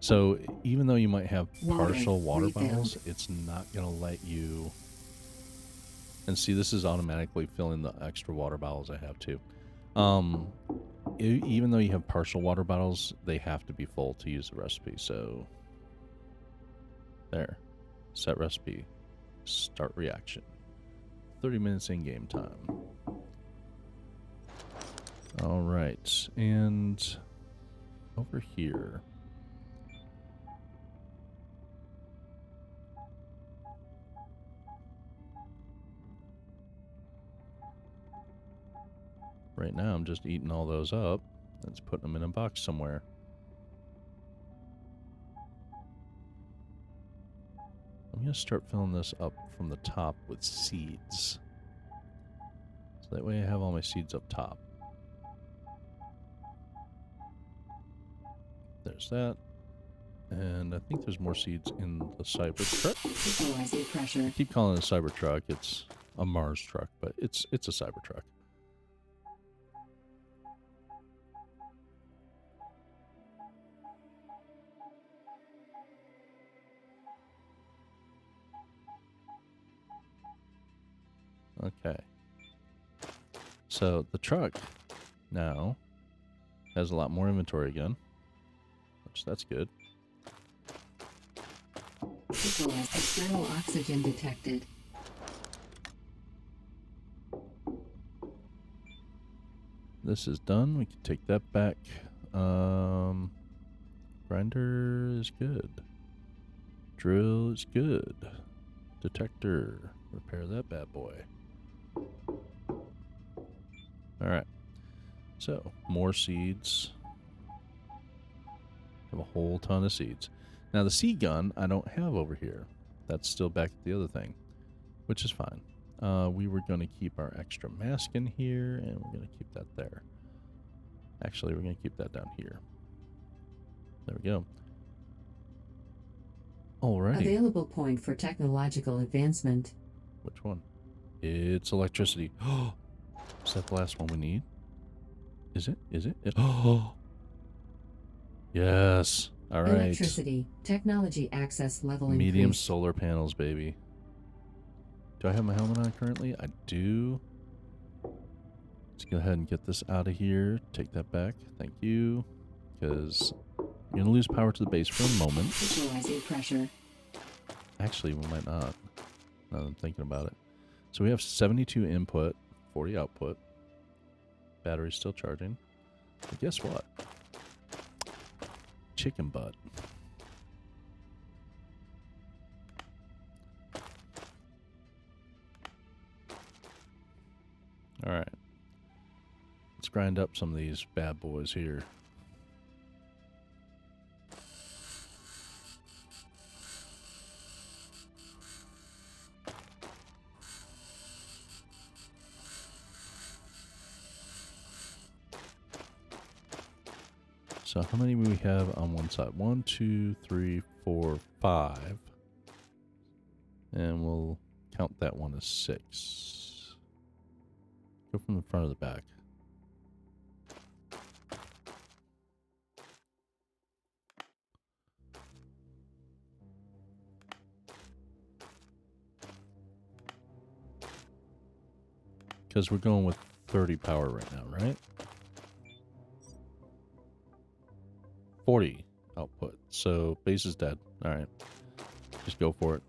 A: So, even though you might have partial water bottles, it's not going to let you... And see, this is automatically filling the extra water bottles I have too. Even though you have partial water bottles, they have to be full to use the recipe. So, there. Set recipe. Start reaction. 30 minutes in game time. All right, and over here. Right now, I'm just eating all those up and just putting them in a box somewhere. I'm going to start filling this up from the top with seeds. So that way I have all my seeds up top. There's that. And I think there's more seeds in the Cybertruck. I keep calling it a Cybertruck. It's a Mars truck, but it's a Cybertruck. Okay. So the truck now has a lot more inventory again, which that's good.
B: External oxygen detected.
A: This is done. We can take that back. Grinder is good. Drill is good. Detector. Repair that bad boy. Alright. So, more seeds. Have a whole ton of seeds. Now, the seed gun I don't have over here. That's still back at the other thing, which is fine. We were going to keep our extra mask in here, and we're going to keep that there. Actually, we're going to keep that down here. There we go. Alrighty.
B: Available point for technological advancement.
A: Which one? It's electricity. Oh, is that the last one we need? Is it? Is it? Oh, yes. All right.
B: Electricity. Technology access level
A: Medium
B: increased.
A: solar panels, baby. Do I have my helmet on currently? I do. Let's go ahead and get this out of here. Take that back. Thank you. Because you're going to lose power to the base for a moment.
B: Visualizing pressure.
A: Actually, we might not. Now that I'm thinking about it. So we have 72 input, 40 output. Battery's still charging. But guess what? Chicken butt. All right. Let's grind up some of these bad boys here. So how many do we have on one side? 1, 2, 3, 4, 5. And we'll count that one as 6. Go from the front to the back. Because we're going with 30 power right now, right? 40 output. So base is dead. All right. Just go for it.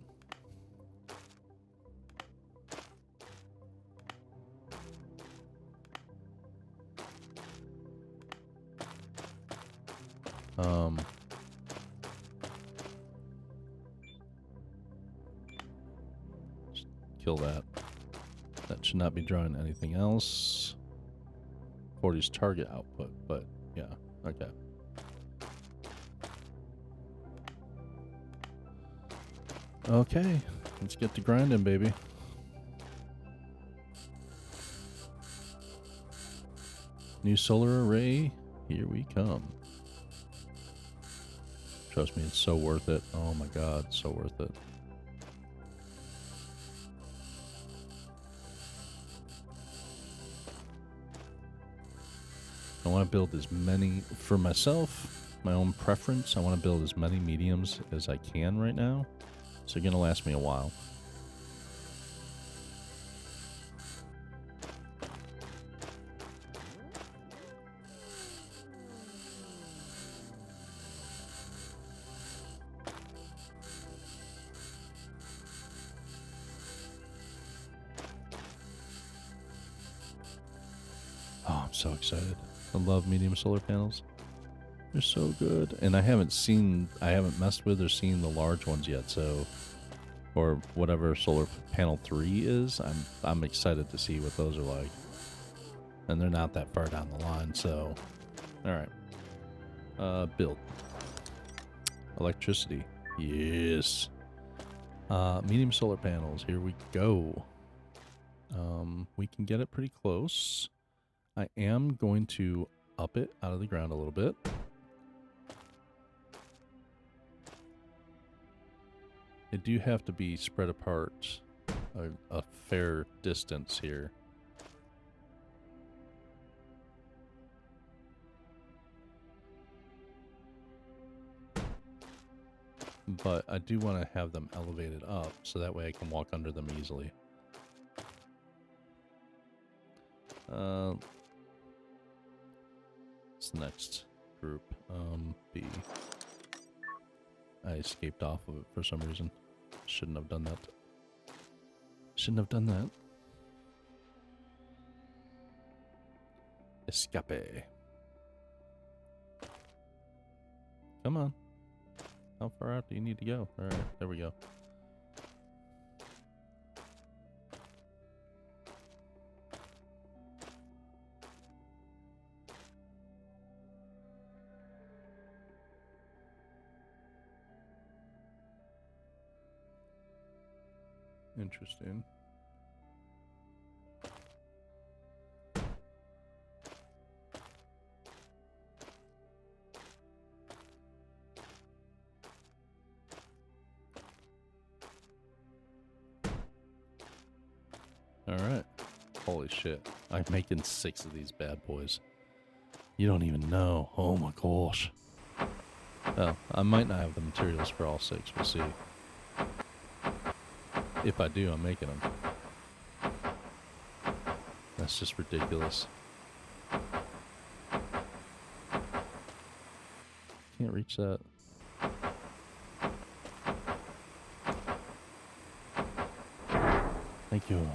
A: Just kill that. That should not be drawing anything else. 40's target output, but yeah, okay. Okay, let's get to grinding, baby. New solar array, here we come. Trust me, it's so worth it. Oh my god, so worth it. I want to build as many, for myself, my own preference, I want to build as many mediums as I can right now. So they're going to last me a while. Oh, I'm so excited. I love medium solar panels. They're so good. And I haven't messed with or seen the large ones yet, so, or whatever solar panel 3 is. I'm excited to see what those are like. And they're not that far down the line, so, alright. Build. Electricity. Yes. Medium solar panels. Here we go. We can get it pretty close. I am going to up it out of the ground a little bit. They do have to be spread apart a fair distance here. But I do want to have them elevated up so that way I can walk under them easily. What's the next group? B. I escaped off of it for some reason. Shouldn't have done that. Shouldn't have done that. Escape. Come on. How far out do you need to go? Alright, there we go. Interesting. Alright. Holy shit. I'm making 6 of these bad boys. You don't even know. Oh my gosh. Well, I might not have the materials for all 6. We'll see. If I do, I'm making them. That's just ridiculous. Can't reach that. Thank you.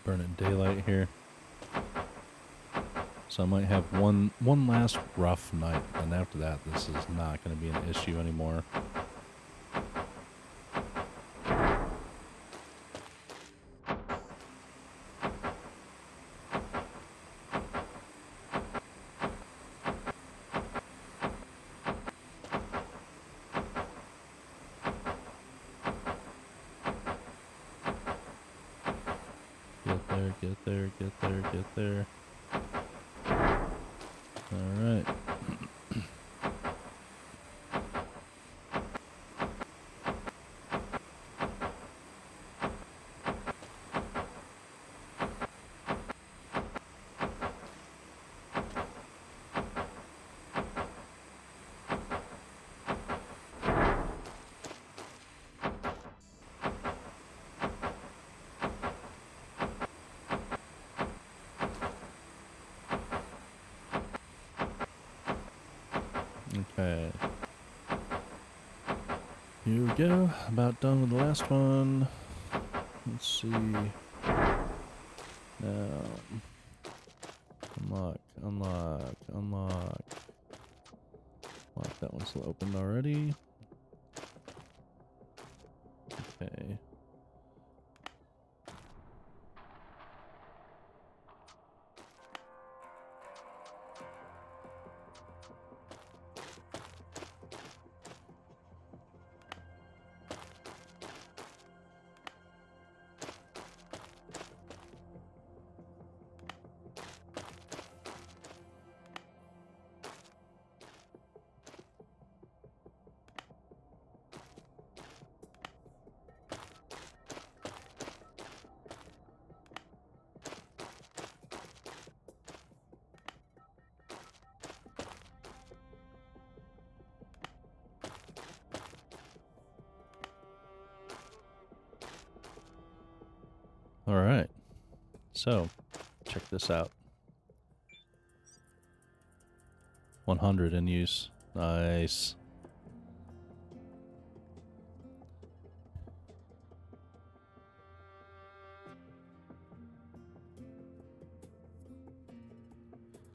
A: Burning daylight here. So I might have one last rough night, and after that, this is not going to be an issue anymore. Get there, get there, get there, get there. All right. Okay. Here we go. About done with the last one. Let's see. Now, unlock, unlock, unlock. Lock, that one's opened already. Okay. All right. So, check this out. 100 in use. Nice.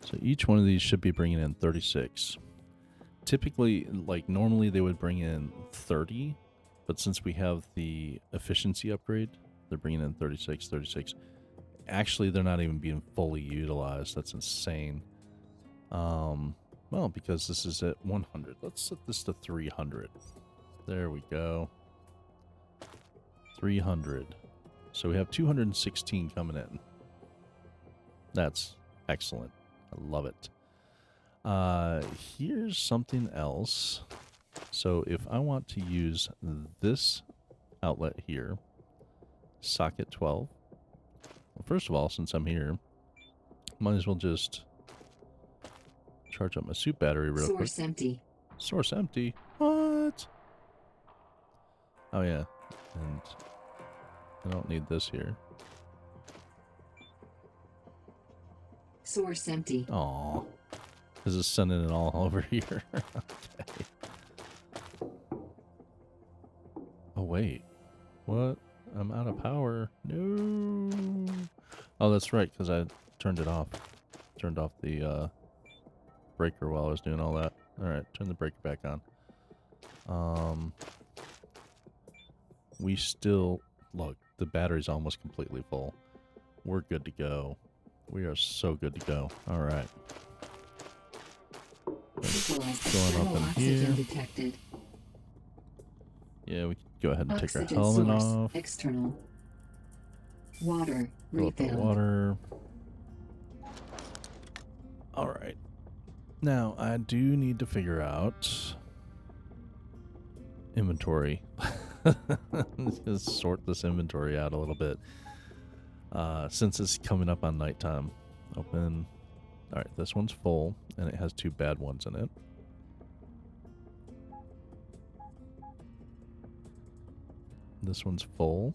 A: So each one of these should be bringing in 36. Typically, like normally they would bring in 30, but since we have the efficiency upgrade, they're bringing in 36, 36. Actually, they're not even being fully utilized. That's insane. Well, because this is at 100. Let's set this to 300. There we go. 300. So we have 216 coming in. That's excellent. I love it. Here's something else. So if I want to use this outlet here, socket 12. Well, first of all, since I'm here, might as well just charge up my suit battery real quick.
B: Source empty.
A: Source empty? What? Oh yeah, and I don't need this here.
B: Source empty.
A: Aw. This is sending it all over here. Okay. Oh wait. What? I'm out of power. No. Oh, that's right, because I turned it off. Turned off the breaker while I was doing all that. Alright, turn the breaker back on. We still... Look, the battery's almost completely full. We're good to go. We are so good to go. Alright. Going up in here.
B: Detected.
A: Yeah, we can go ahead and take our
B: Oxygen
A: helmet
B: source
A: off.
B: external. Water
A: Fill up the
B: refilled.
A: water. Alright. Now, I do need to figure out inventory. Just sort this inventory out a little bit. Since it's coming up on nighttime. Open. Alright, this one's full, and it has 2 bad ones in it. This one's full.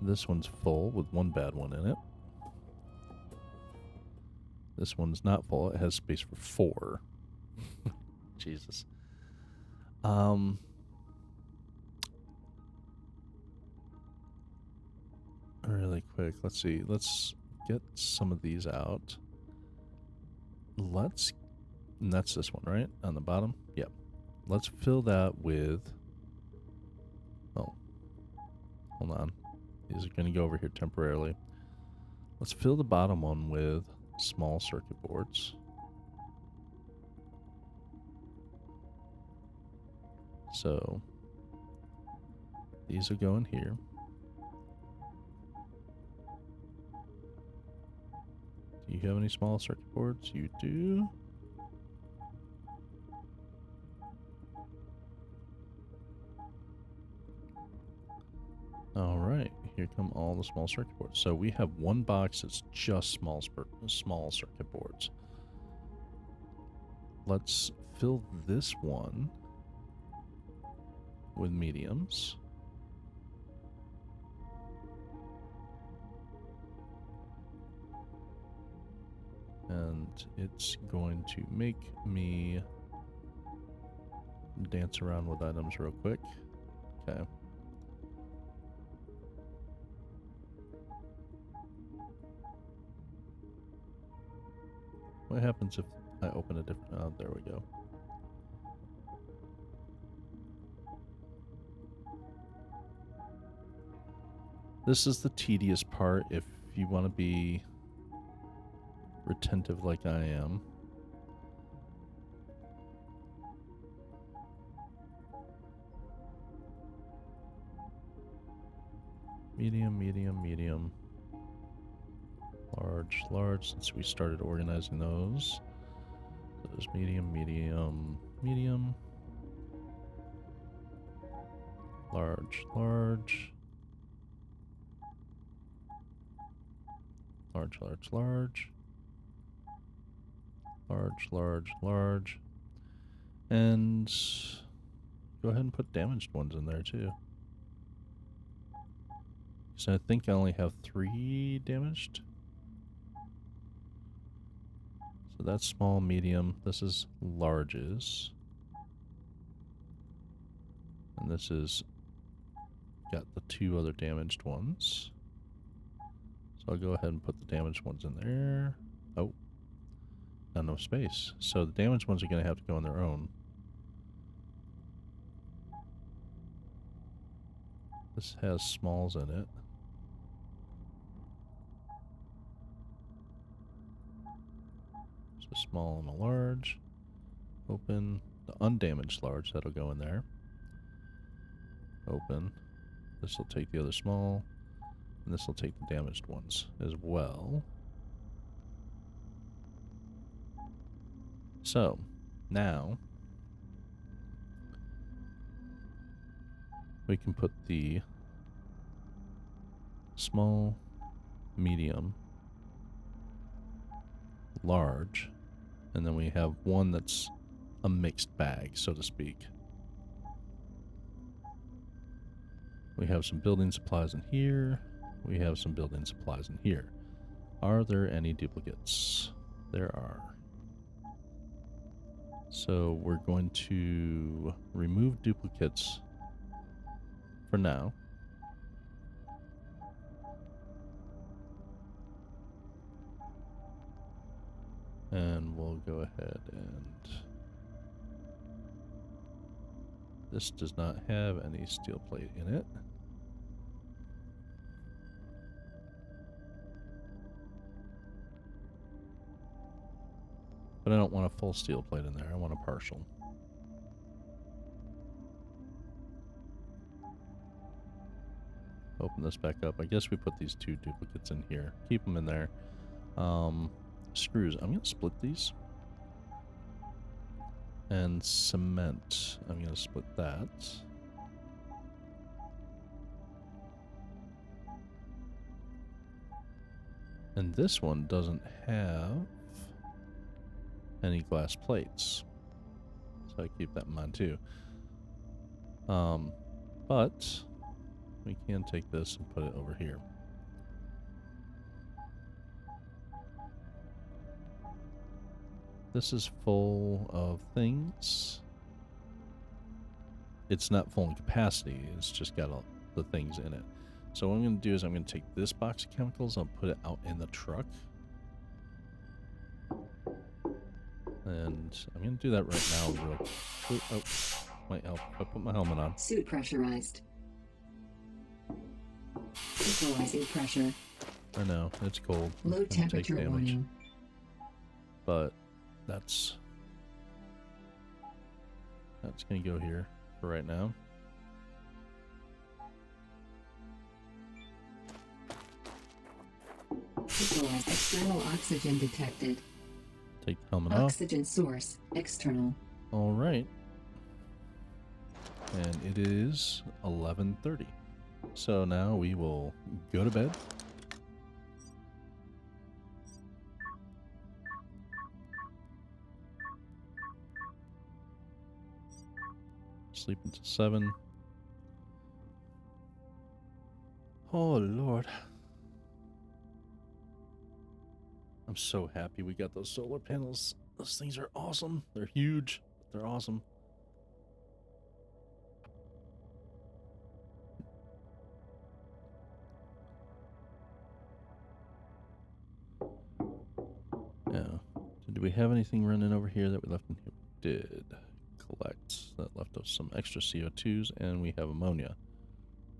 A: This one's full with 1 bad one in it. This one's not full. It has space for 4. Jesus. Really quick. Let's see. Let's get some of these out. And that's this one, right? On the bottom? Yep. Let's fill that with... Oh. Hold on. These are going to go over here temporarily. Let's fill the bottom one with small circuit boards. So, these will go in here. Do you have any small circuit boards? You do. All right, here come all the small circuit boards. So we have one box that's just small circuit boards. Let's fill this one with mediums. And it's going to make me dance around with items real quick. Okay. What happens if I open a different... Oh, there we go. This is the tedious part if you want to be retentive like I am. Medium, medium, medium. Large, large, since we started organizing those. So there's medium, medium, medium. Large, large. Large, large, large. Large, large, large. And go ahead and put damaged ones in there too. So I think I only have 3 damaged. So that's small, medium. This is larges. And this is got the 2 other damaged ones. So I'll go ahead and put the damaged ones in there. Oh. Not enough space. So the damaged ones are going to have to go on their own. This has smalls in it. So small and a large. Open. The undamaged large, that'll go in there. Open. This will take the other small. And this will take the damaged ones as well. So, now we can put the small, medium, large, and then we have one that's a mixed bag, so to speak. We have some building supplies in here. We have some building supplies in here. Are there any duplicates? There are. So we're going to remove duplicates for now. And we'll go ahead and... This does not have any steel plate in it. But I don't want a full steel plate in there. I want a partial. Open this back up. I guess we put these 2 duplicates in here. Keep them in there. Screws. I'm going to split these. And cement. I'm going to split that. And this one doesn't have any glass plates. So I keep that in mind too. But we can take this and put it over here. This is full of things. It's not full in capacity, it's just got all the things in it. So what I'm going to do is I'm going to take this box of chemicals, I'll put it out in the truck. And I'm going to do that right now real quick. Oh, might help if I put my helmet on.
B: Suit pressurized. Equalizing pressure.
A: I know, it's cold.
B: Low temperature warning.
A: But that's going to go here for right now.
B: Equalize external oxygen detected.
A: Take the helmet off.
B: Oxygen source external.
A: All right. And it is 11:30. So now we will go to bed. Sleep until 7. Oh, Lord. I'm so happy we got those solar panels. Those things are awesome. They're huge. They're awesome. Yeah. Did we have anything running over here that we left in here? We did. Collect. That left us some extra CO2s, and we have ammonia.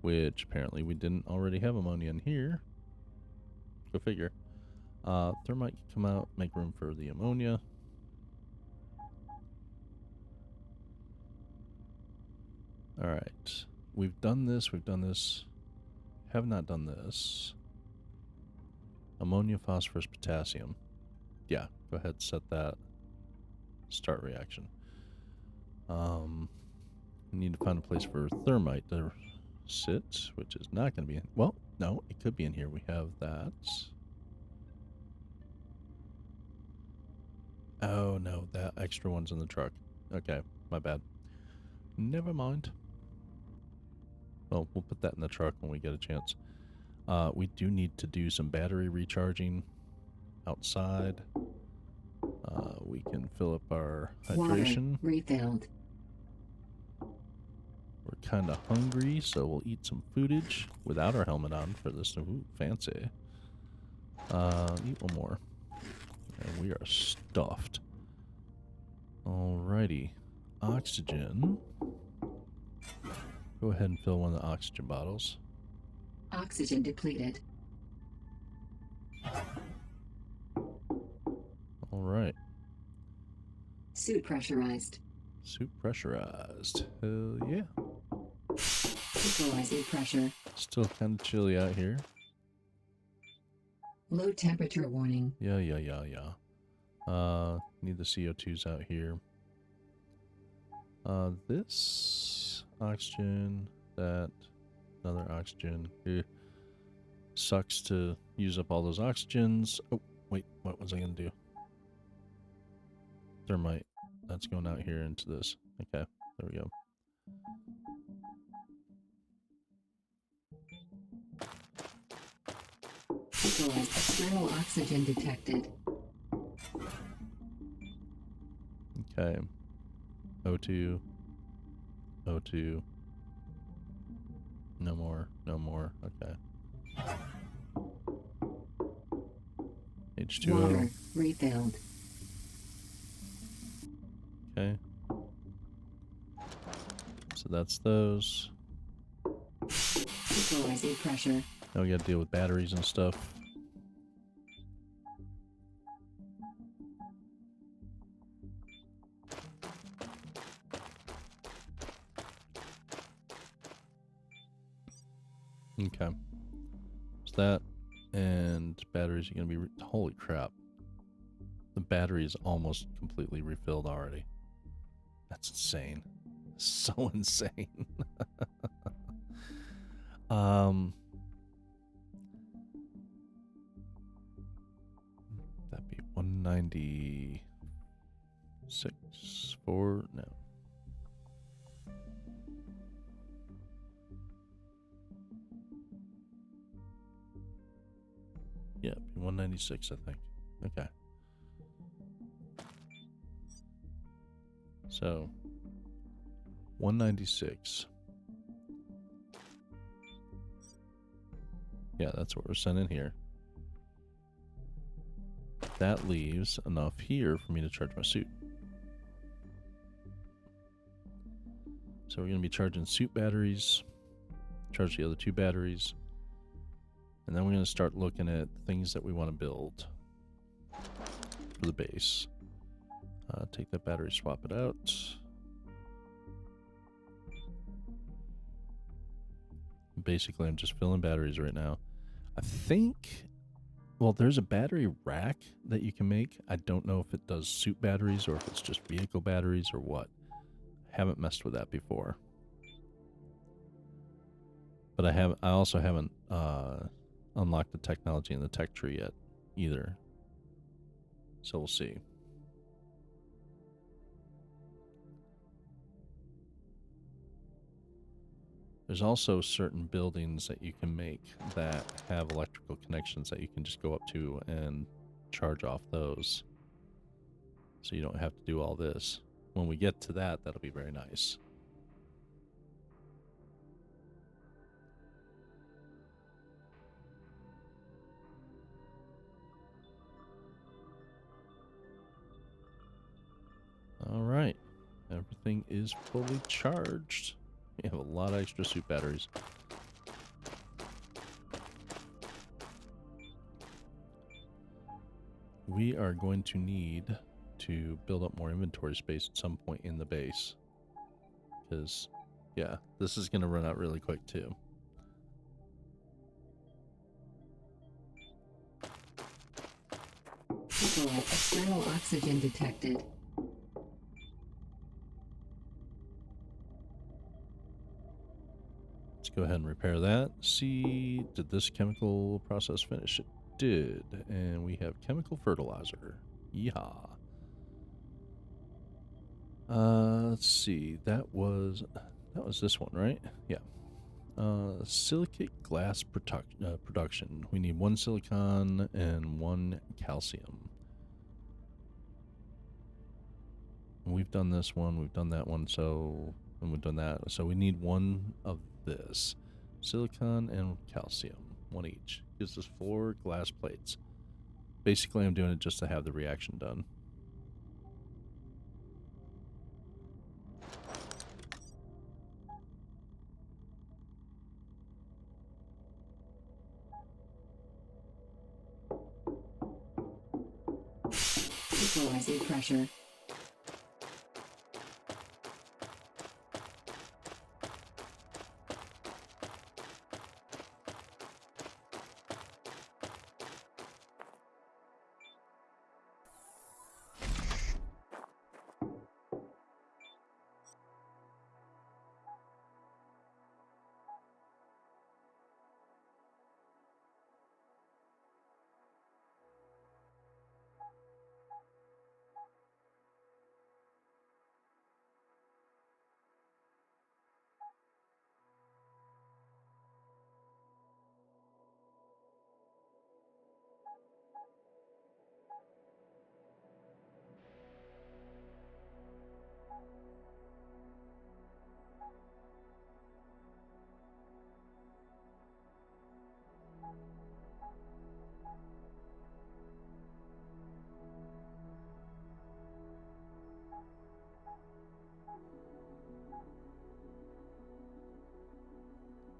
A: Which apparently we didn't already have ammonia in here. Go figure. Thermite can come out, make room for the ammonia. Alright. We've done this, Have not done this. Ammonia, phosphorus, potassium. Yeah, go ahead, set that. Start reaction. We need to find a place for thermite to sit, which is not going to be in... Well, no, it could be in here. We have that. Oh, no, that extra one's in the truck. Okay, my bad. Never mind. Well, we'll put that in the truck when we get a chance. We do need to do some battery recharging outside. We can fill up our hydration.
B: Water refilled.
A: We're kind of hungry, so we'll eat some foodage without our helmet on for this. Ooh, fancy. Eat one more. And we are stuffed. Alrighty. Oxygen. Go ahead and fill one of the oxygen bottles.
B: Oxygen depleted.
A: Alright.
B: Suit pressurized.
A: Suit pressurized. Hell yeah.
B: Equalizing pressure.
A: Still kind of chilly out here.
B: Low temperature warning.
A: Yeah. Need the CO2s out here. This oxygen, that, another oxygen. Sucks to use up all those oxygens. Oh, wait, what was I gonna do? Thermite. That's going out here into this. Okay, there we go.
B: Equalize external oxygen detected.
A: Okay. O2. O2. No more. No more. Okay. H2O.
B: Water refilled.
A: Okay. So that's those.
B: Equalizing pressure.
A: Now we gotta deal with batteries and stuff. Okay. So that and batteries are gonna be... Holy crap. The battery is almost completely refilled already. That's insane. So insane. That'd be 196 for... No. Yeah, 196, I think. Okay. So, 196. Yeah, that's what we're sending here. That leaves enough here for me to charge my suit. So we're going to be charging suit batteries, charge the other two batteries, and then we're going to start looking at things that we want to build for the base. Take that battery, swap it out. Basically, I'm just filling batteries right now. I think Well, there's a battery rack that you can make. I don't know if it does suit batteries or if it's just vehicle batteries or what. Haven't messed with that before. But I also haven't unlocked the technology in the tech tree yet either. So we'll see. There's also certain buildings that you can make that have electrical connections that you can just go up to and charge off those. So you don't have to do all this. When we get to that, that'll be very nice. All right. Everything is fully charged. We have a lot of extra suit batteries. We are going to need to build up more inventory space at some point in the base. Because, yeah, this is going to run out really quick too.
B: External oxygen detected.
A: Let's go ahead and repair that. See, did this chemical process finish? It did. And we have chemical fertilizer. Yeehaw. Let's see. That was this one, right? Yeah. Silicate glass production. We need 1 silicon and 1 calcium. We've done this one, we've done that one, and we've done that. So we need 1 of this. Silicon and calcium, 1 each. Gives us 4 glass plates. Basically, I'm doing it just to have the reaction done.
B: Equalizing pressure.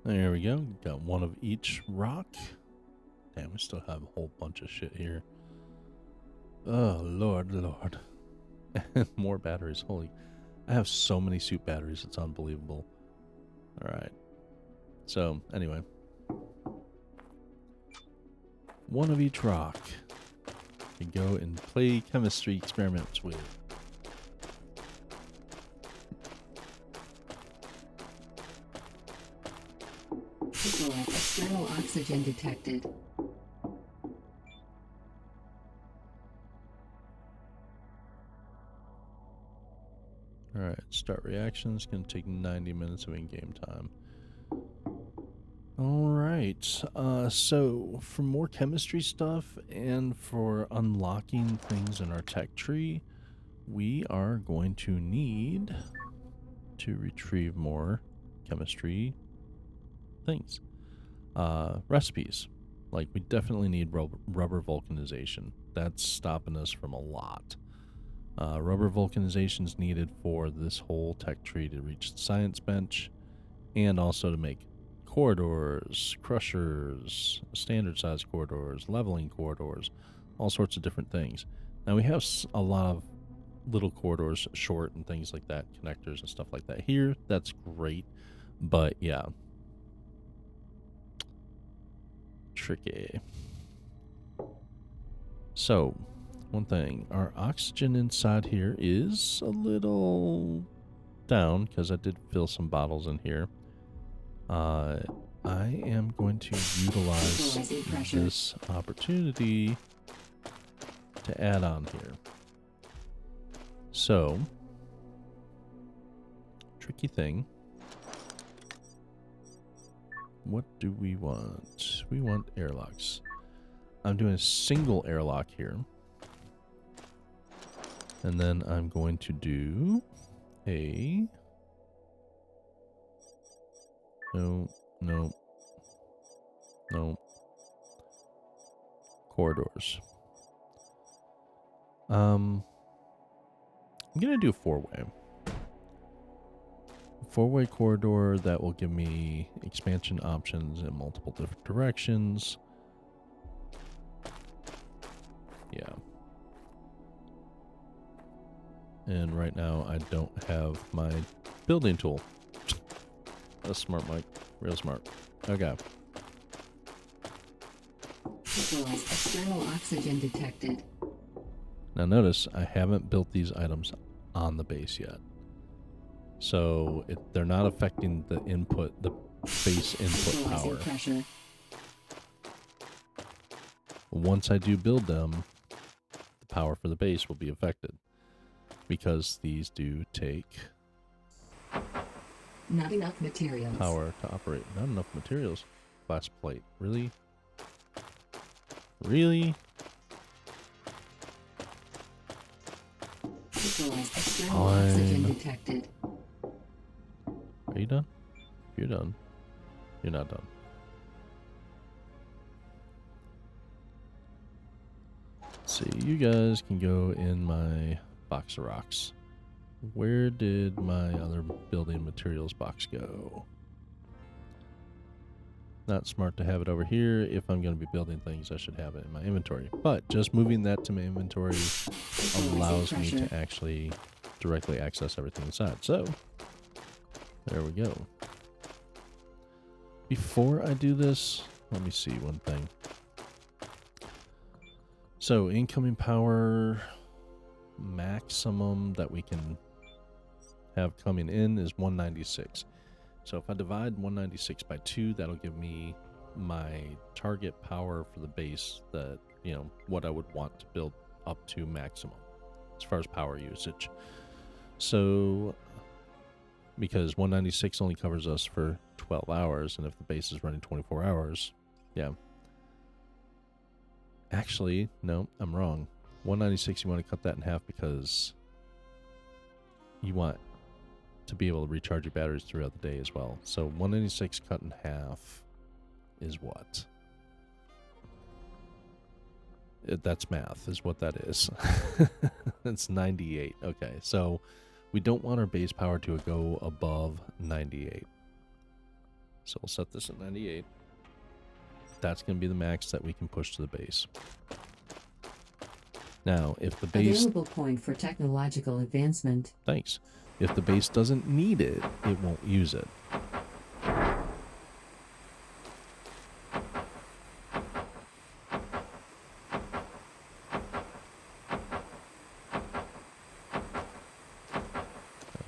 B: There we go. Got 1 of each rock. Damn, we still have a whole bunch of shit here. Oh, Lord. And more batteries. Holy. I have so many suit batteries. It's unbelievable. All right. So, anyway. 1 of each rock. You can go and play chemistry experiments with. External oxygen detected.
A: Alright, start reactions. Gonna take 90 minutes of in-game time. Alright, so for more chemistry stuff and for unlocking things in our tech tree, we are going to need to retrieve more chemistry things. Recipes. Like, we definitely need rubber vulcanization. That's stopping us from a lot. Rubber vulcanization is needed for this whole tech tree to reach the science bench, and also to make corridors, crushers, standard size corridors, leveling corridors, all sorts of different things. Now we have a lot of little corridors, short and things like that, connectors and stuff like that here. That's great, but yeah, tricky. So, one thing, our oxygen inside here is a little down because I did fill some bottles in here. I am going to utilize this opportunity to add on here. So, tricky thing. What do we want? We want airlocks. I'm doing a single airlock here. And then I'm going to do a... No. Corridors. I'm going to do a four-way. Four-way corridor that will give me expansion options in multiple different directions. Yeah. And right now I don't have my building tool. That's smart, Mike. Real smart. Okay.
C: External oxygen detected.
A: Now notice I haven't built these items on the base yet. So they're not affecting the input, the base input power.
C: Pressure.
A: Once I do build them, the power for the base will be affected. Because these do take
C: not enough materials.
A: Power to operate. Not enough materials. Glass plate. Really? Really?
C: External oxygen detected.
A: Are you done? If you're done, you're not done. Let's see, you guys can go in my box of rocks. Where did my other building materials box go? Not smart to have it over here. If I'm going to be building things, I should have it in my inventory. But just moving that to my inventory allows me to actually directly access everything inside. So, there we go. Before I do this, let me see one thing. So, incoming power maximum that we can have coming in is 196. So if I divide 196 by 2, that'll give me my target power for the base that, you know, what I would want to build up to maximum as far as power usage. So, because 196 only covers us for 12 hours, and if the base is running 24 hours, yeah. Actually, no, I'm wrong. 196, you want to cut that in half because you want to be able to recharge your batteries throughout the day as well. So 196 cut in half is what? That's math, is what that is. That's 98. Okay, so we don't want our base power to go above 98. So we'll set this at 98. That's going to be the max that we can push to the base. Now, if the base...
C: Available point for technological advancement.
A: Thanks. If the base doesn't need it, it won't use it.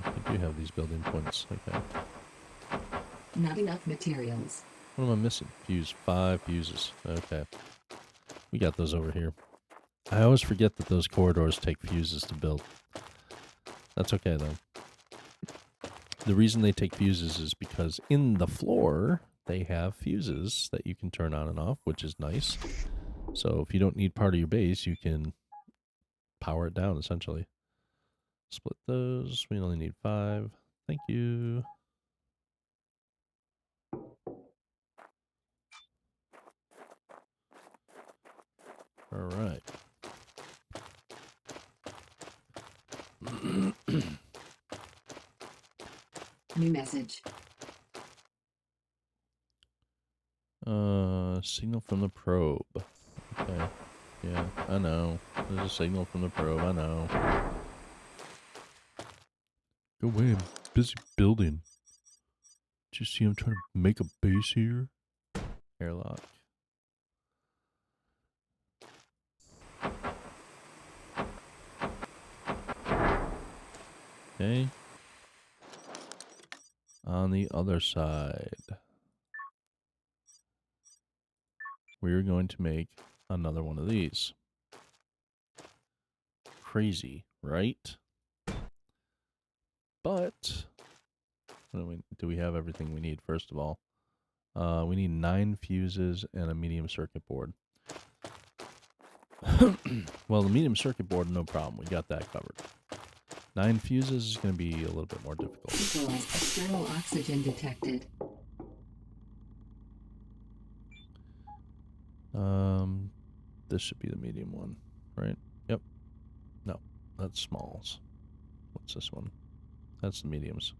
A: We do have these building points. Okay.
C: Not enough materials.
A: What am I missing? Fuse. 5 fuses. Okay. We got those over here. I always forget that those corridors take fuses to build. That's okay, though. The reason they take fuses is because in the floor, they have fuses that you can turn on and off, which is nice. So if you don't need part of your base, you can power it down, essentially. Split those. We only need 5. Thank you. All right.
C: New message.
A: Signal from the probe. Okay. Yeah, I know. There's a signal from the probe, I know. Go away, I'm busy building. Did you see I'm trying to make a base here? Airlock.
B: Okay. On the other side, we're going to make another one of these. Crazy, right? But do we have everything we need, first of all? We need 9 fuses and a medium circuit board. Well, the medium circuit board, no problem. We got that covered. 9 fuses is going to be a little bit more difficult.
C: Equalize external oxygen detected.
B: This should be the medium one, right? Yep. No, that's smalls. What's this one? That's the mediums.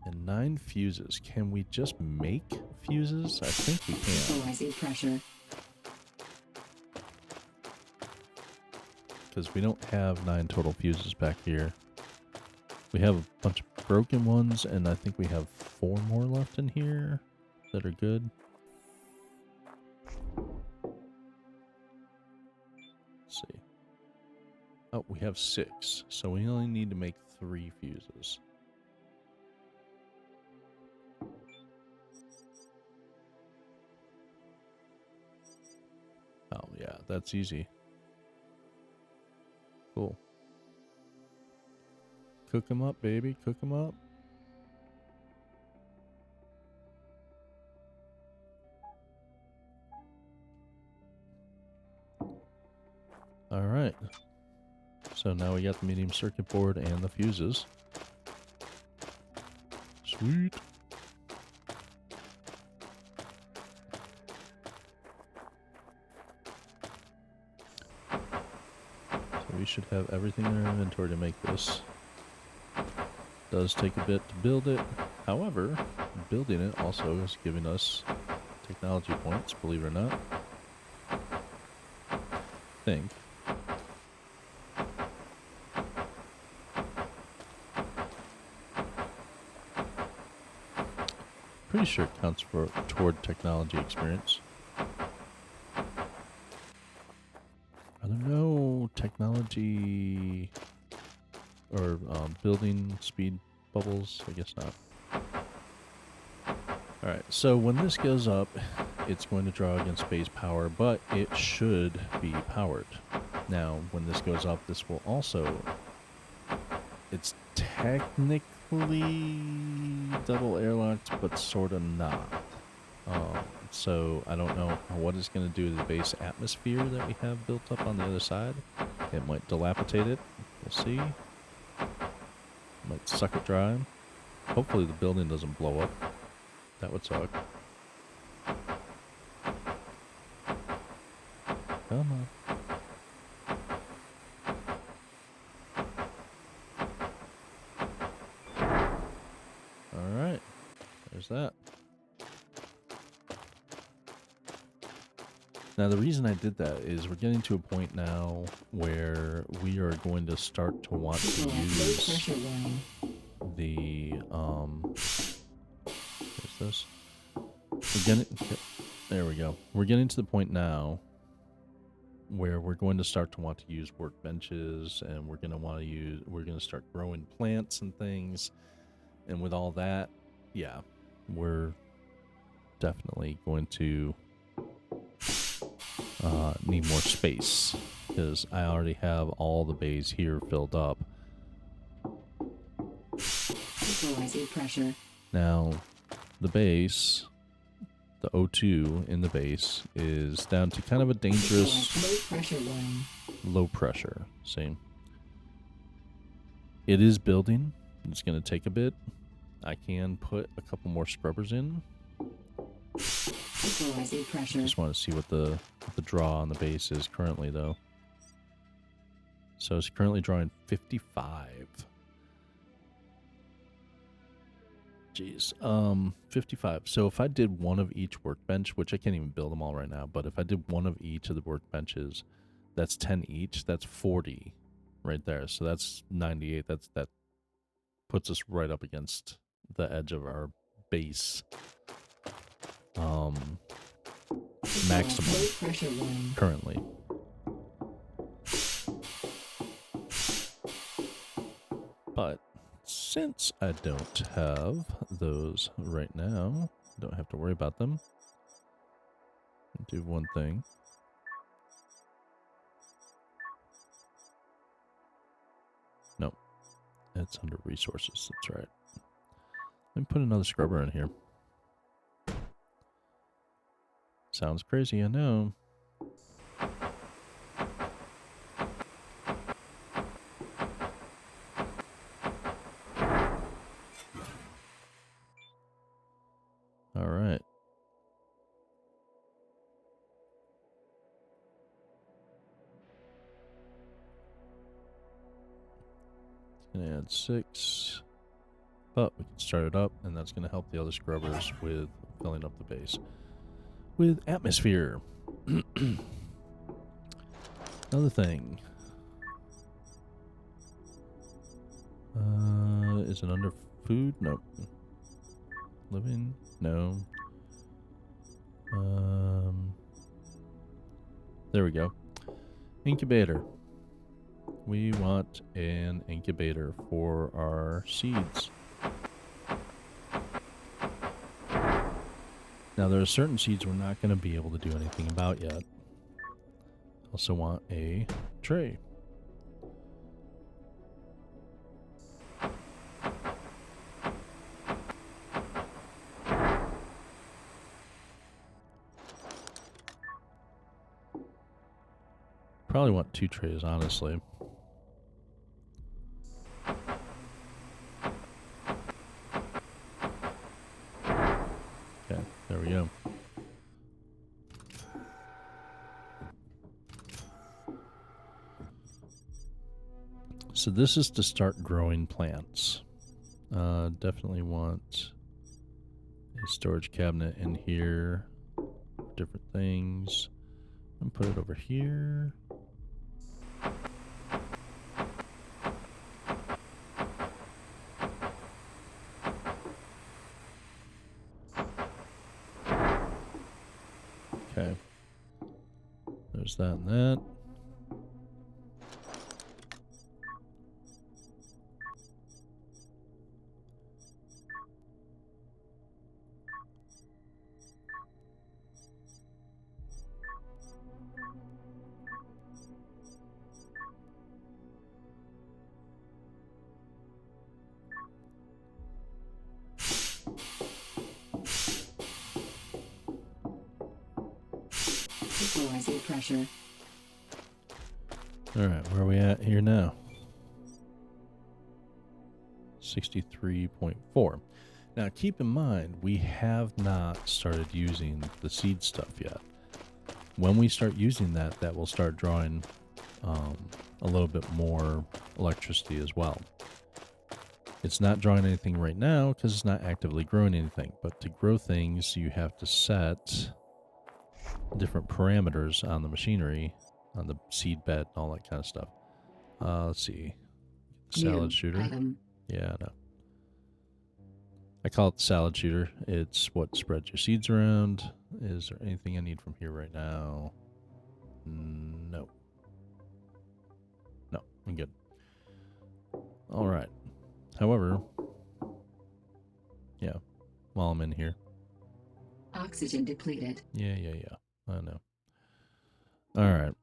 B: And 9 fuses. Can we just make fuses? I think we can.
C: Equalizing pressure.
B: Because we don't have 9 total fuses back here. We have a bunch of broken ones, and I think we have 4 more left in here that are good. Let's see. Oh, we have 6. So we only need to make 3 fuses. Oh, yeah, that's easy. Cool. Cook them up, baby. Cook them up. All right. So now we got the medium circuit board and the fuses. Sweet. So we should have everything in our inventory to make this. Does take a bit to build it. However, building it also is giving us technology points, believe it or not. I think. Pretty sure it counts toward technology experience. Are there no technology or building speed bubbles? I guess not. Alright, so when this goes up, it's going to draw against base power, but it should be powered. Now, when this goes up, this will also... It's technically double airlocked, but sort of not. So I don't know what it's going to do to the base atmosphere that we have built up on the other side. It might dilapidate it. We'll see. Might suck it dry. Hopefully the building doesn't blow up. That would suck. Come on. Alright. There's that. Now the reason I did that is we're getting to a point now where we are going to start to want to use the where's this? There we go. We're getting to the point now where we're going to start to want to use workbenches, and we're going to start growing plants and things. And with all that, yeah, we're definitely going to need more space, because I already have all the bays here filled up.
C: Equalizing pressure.
B: Now, the base, the O2 in the base, is down to kind of a dangerous
C: Low pressure line.
B: low pressure. See, it is building. It's going to take a bit. I can put a couple more scrubbers in.
C: Equalizing pressure.
B: Just want to see what the draw on the base is currently, though. So it's currently drawing 55. Jeez. 55. So if I did one of each workbench, which I can't even build them all right now, but if I did one of each of the workbenches, that's 10 each. That's 40 right there. So that's 98. That puts us right up against the edge of our base. Maximum currently.
A: But since I don't have those right now, I don't have to worry about them. I'll do one thing. Nope. It's under resources. That's right. Let me put another scrubber in here. Sounds crazy, I know. All right. Gonna add 6. But we can start it up, and that's going to help the other scrubbers with filling up the base with atmosphere. Another thing. Is it under food? Nope. Living? No. There we go. Incubator. We want an incubator for our seeds. Now, there are certain seeds we're not going to be able to do anything about yet. Also want a tray. Probably want 2 trays, honestly. Okay, there we go. So this is to start growing plants. Definitely want a storage cabinet in here, different things. And put it over here. Okay. There's that and that.
C: Equalizing pressure.
A: Alright, where are we at here now? 63.4. Now keep in mind, we have not started using the seed stuff yet. When we start using that, that will start drawing a little bit more electricity as well. It's not drawing anything right now because it's not actively growing anything. But to grow things, you have to set different parameters on the machinery, on the seed bed, and all that kind of stuff. Let's see. Salad
C: New
A: shooter.
C: item.
A: Yeah, I know. I call it the salad shooter. It's what spreads your seeds around. Is there anything I need from here right now? No. No, I'm good. All right. However, yeah, while I'm in here.
C: Oxygen depleted.
A: Yeah. I know. All right.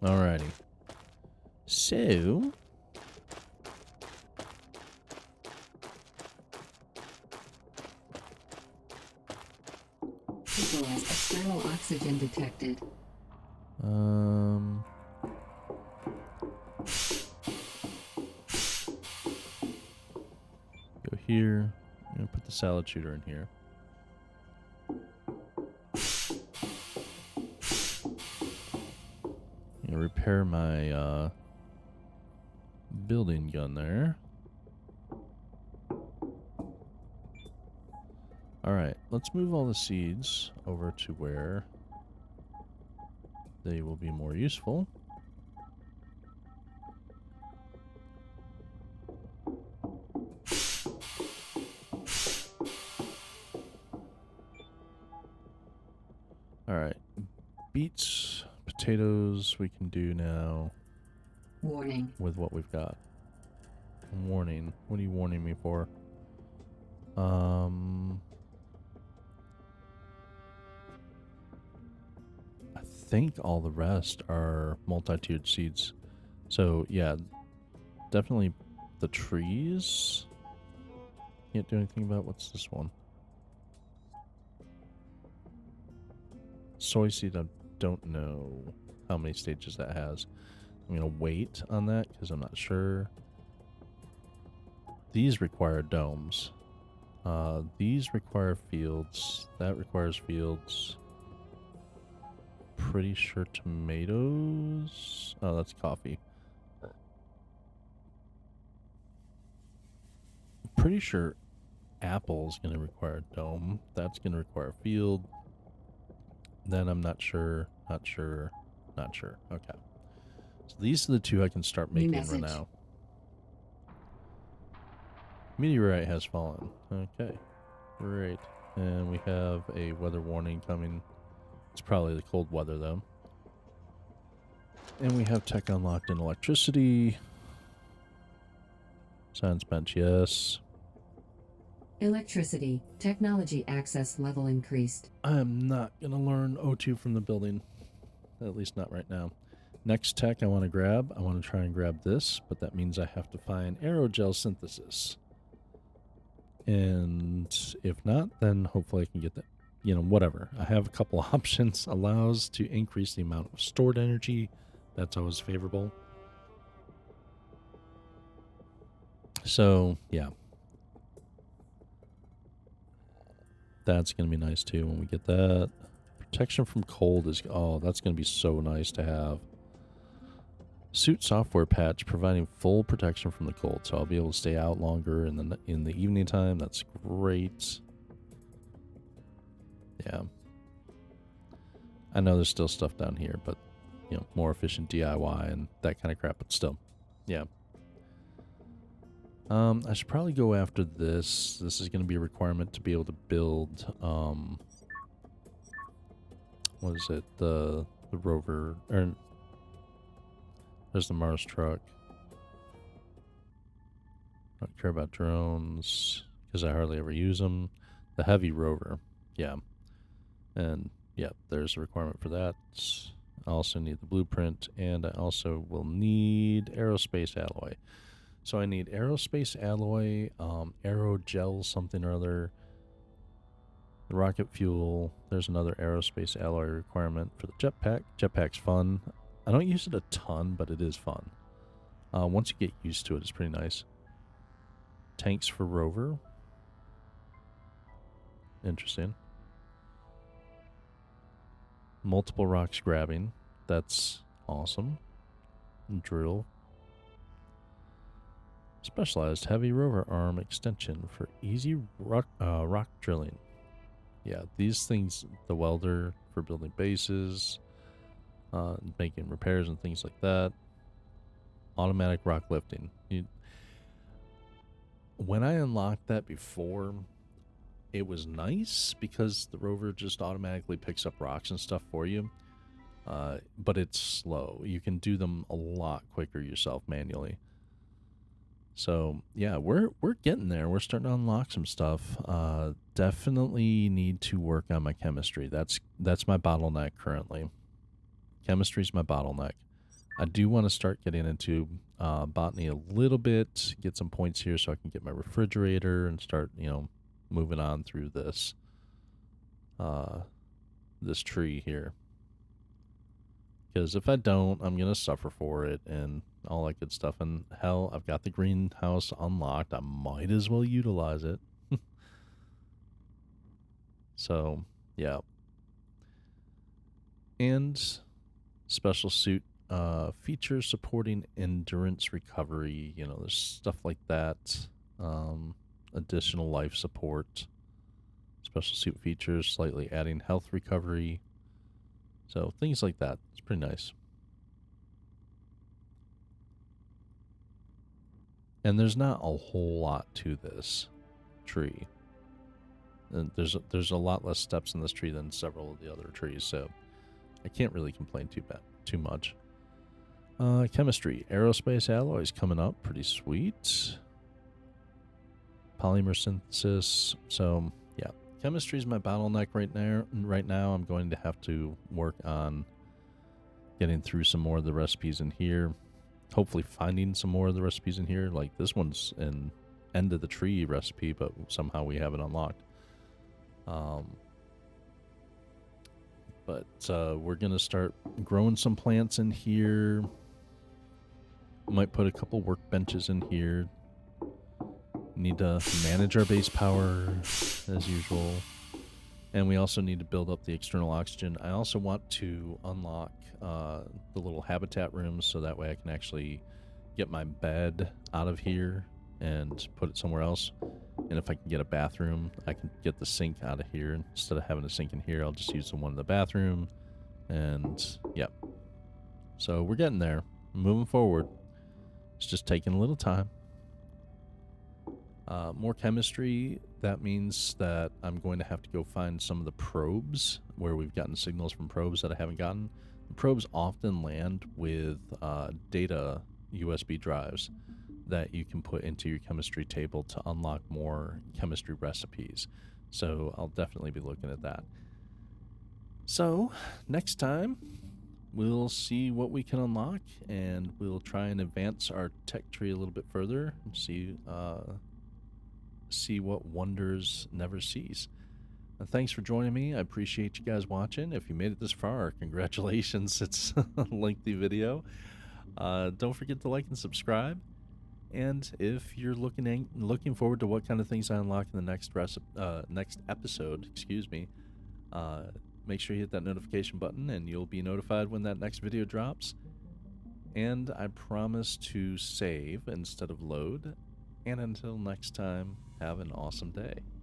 A: Alrighty. So,
C: Equalize external oxygen detected.
A: go here. I'm gonna put the salad shooter in here. I'm gonna repair my building gun there. Alright, let's move all the seeds over to where they will be more useful.
B: All right. Beets, potatoes we can do now
C: Warning.
B: with what we've got. Warning. What are you warning me for? I think all the rest are multi-tiered seeds. So, yeah, definitely the trees. Can't do anything about what's this one? Soy seed, I don't know how many stages that has. I'm going to wait on that because I'm not sure. These require domes. These require fields. That requires fields. Pretty sure tomatoes. Oh, that's coffee. Pretty sure apple's going to require a dome. That's going to require a field. Then I'm not sure. Not sure. Not sure. Okay. So these are the two I can start
C: New
B: making right
C: message.
B: now. Meteorite has fallen. Okay. Great. And we have a weather warning coming. It's probably the cold weather, though. And we have tech unlocked in electricity. Science bench, yes.
C: Electricity. Technology access level increased.
B: I am not going to learn O2 from the building. At least not right now. Next tech I want to grab. I want to try and grab this, but that means I have to find aerogel synthesis. And if not, then hopefully I can get that. You know, whatever. I have a couple options. Allows to increase the amount of stored energy. That's always favorable. So, yeah. That's going to be nice too when we get that. Protection from cold is... Oh, that's going to be so nice to have. Suit software patch providing full protection from the cold. So I'll be able to stay out longer in the evening time. That's great. Yeah. I know there's still stuff down here, but, you know, more efficient DIY and that kind of crap, but still. Yeah. I should probably go after this. This is going to be a requirement to be able to build, what is it? The rover, or there's the Mars truck. Don't care about drones because I hardly ever use them. The heavy rover, yeah. And yeah, there's a requirement for that. I also need the blueprint, and I also will need aerospace alloy. So I need aerospace alloy, aerogel something or other, the rocket fuel. There's another aerospace alloy requirement for the jetpack. Jetpack's fun. I don't use it a ton, but it is fun. Once you get used to it, it's pretty nice. Tanks for rover. Interesting. Multiple rocks grabbing. That's awesome. Drill. Specialized heavy rover arm extension for easy rock drilling. Yeah, these things, the welder for building bases, making repairs and things like that. Automatic rock lifting. When I unlocked that before, it was nice because the rover just automatically picks up rocks and stuff for you. But it's slow. You can do them a lot quicker yourself manually. So yeah, we're getting there. We're starting to unlock some stuff. Definitely need to work on my chemistry. That's my bottleneck currently. Chemistry's my bottleneck. I do want to start getting into botany a little bit, get some points here so I can get my refrigerator and start, you know, moving on through this this tree here. Because if I don't, I'm going to suffer for it and all that good stuff. And hell, I've got the greenhouse unlocked. I might as well utilize it. So, yeah. And special suit features supporting endurance recovery. You know, there's stuff like that. Additional life support. Special suit features, slightly adding health recovery. So, things like that. It's pretty nice. And there's not a whole lot to this tree.
A: and there's a lot less steps in this tree than several of the other trees, so I can't really complain too much. Chemistry, aerospace alloys coming up, pretty sweet. Polymer synthesis. So yeah, chemistry is my bottleneck right now. Right now, I'm going to have to work on getting through some more of the recipes in here. Hopefully, finding some more of the recipes in here. Like this one's an end of the tree recipe, but somehow we have it unlocked. But we're gonna start growing some plants in here. Might put a couple workbenches in here. Need to manage our base power as usual. And we also need to build up the external oxygen. I also want to unlock the little habitat rooms so that way I can actually get my bed out of here and put it somewhere else. And if I can get a bathroom, I can get the sink out of here. Instead of having a sink in here, I'll just use the one in the bathroom. And yep. So we're getting there. Moving forward. It's just taking a little time. More chemistry. That means that I'm going to have to go find some of the probes where we've gotten signals from probes that I haven't gotten. The probes often land with data USB drives that you can put into your chemistry table to unlock more chemistry recipes. So I'll definitely be looking at that. So next time, we'll see what we can unlock, and we'll try and advance our tech tree a little bit further and see what wonders never cease. And thanks for joining me. I appreciate you guys watching. If you made it this far, congratulations. It's a lengthy video. Don't forget to like and subscribe. And if you're looking forward to what kind of things I unlock in the next episode, make sure you hit that notification button and you'll be notified when that next video drops. And I promise to save instead of load. And until next time, have an awesome day.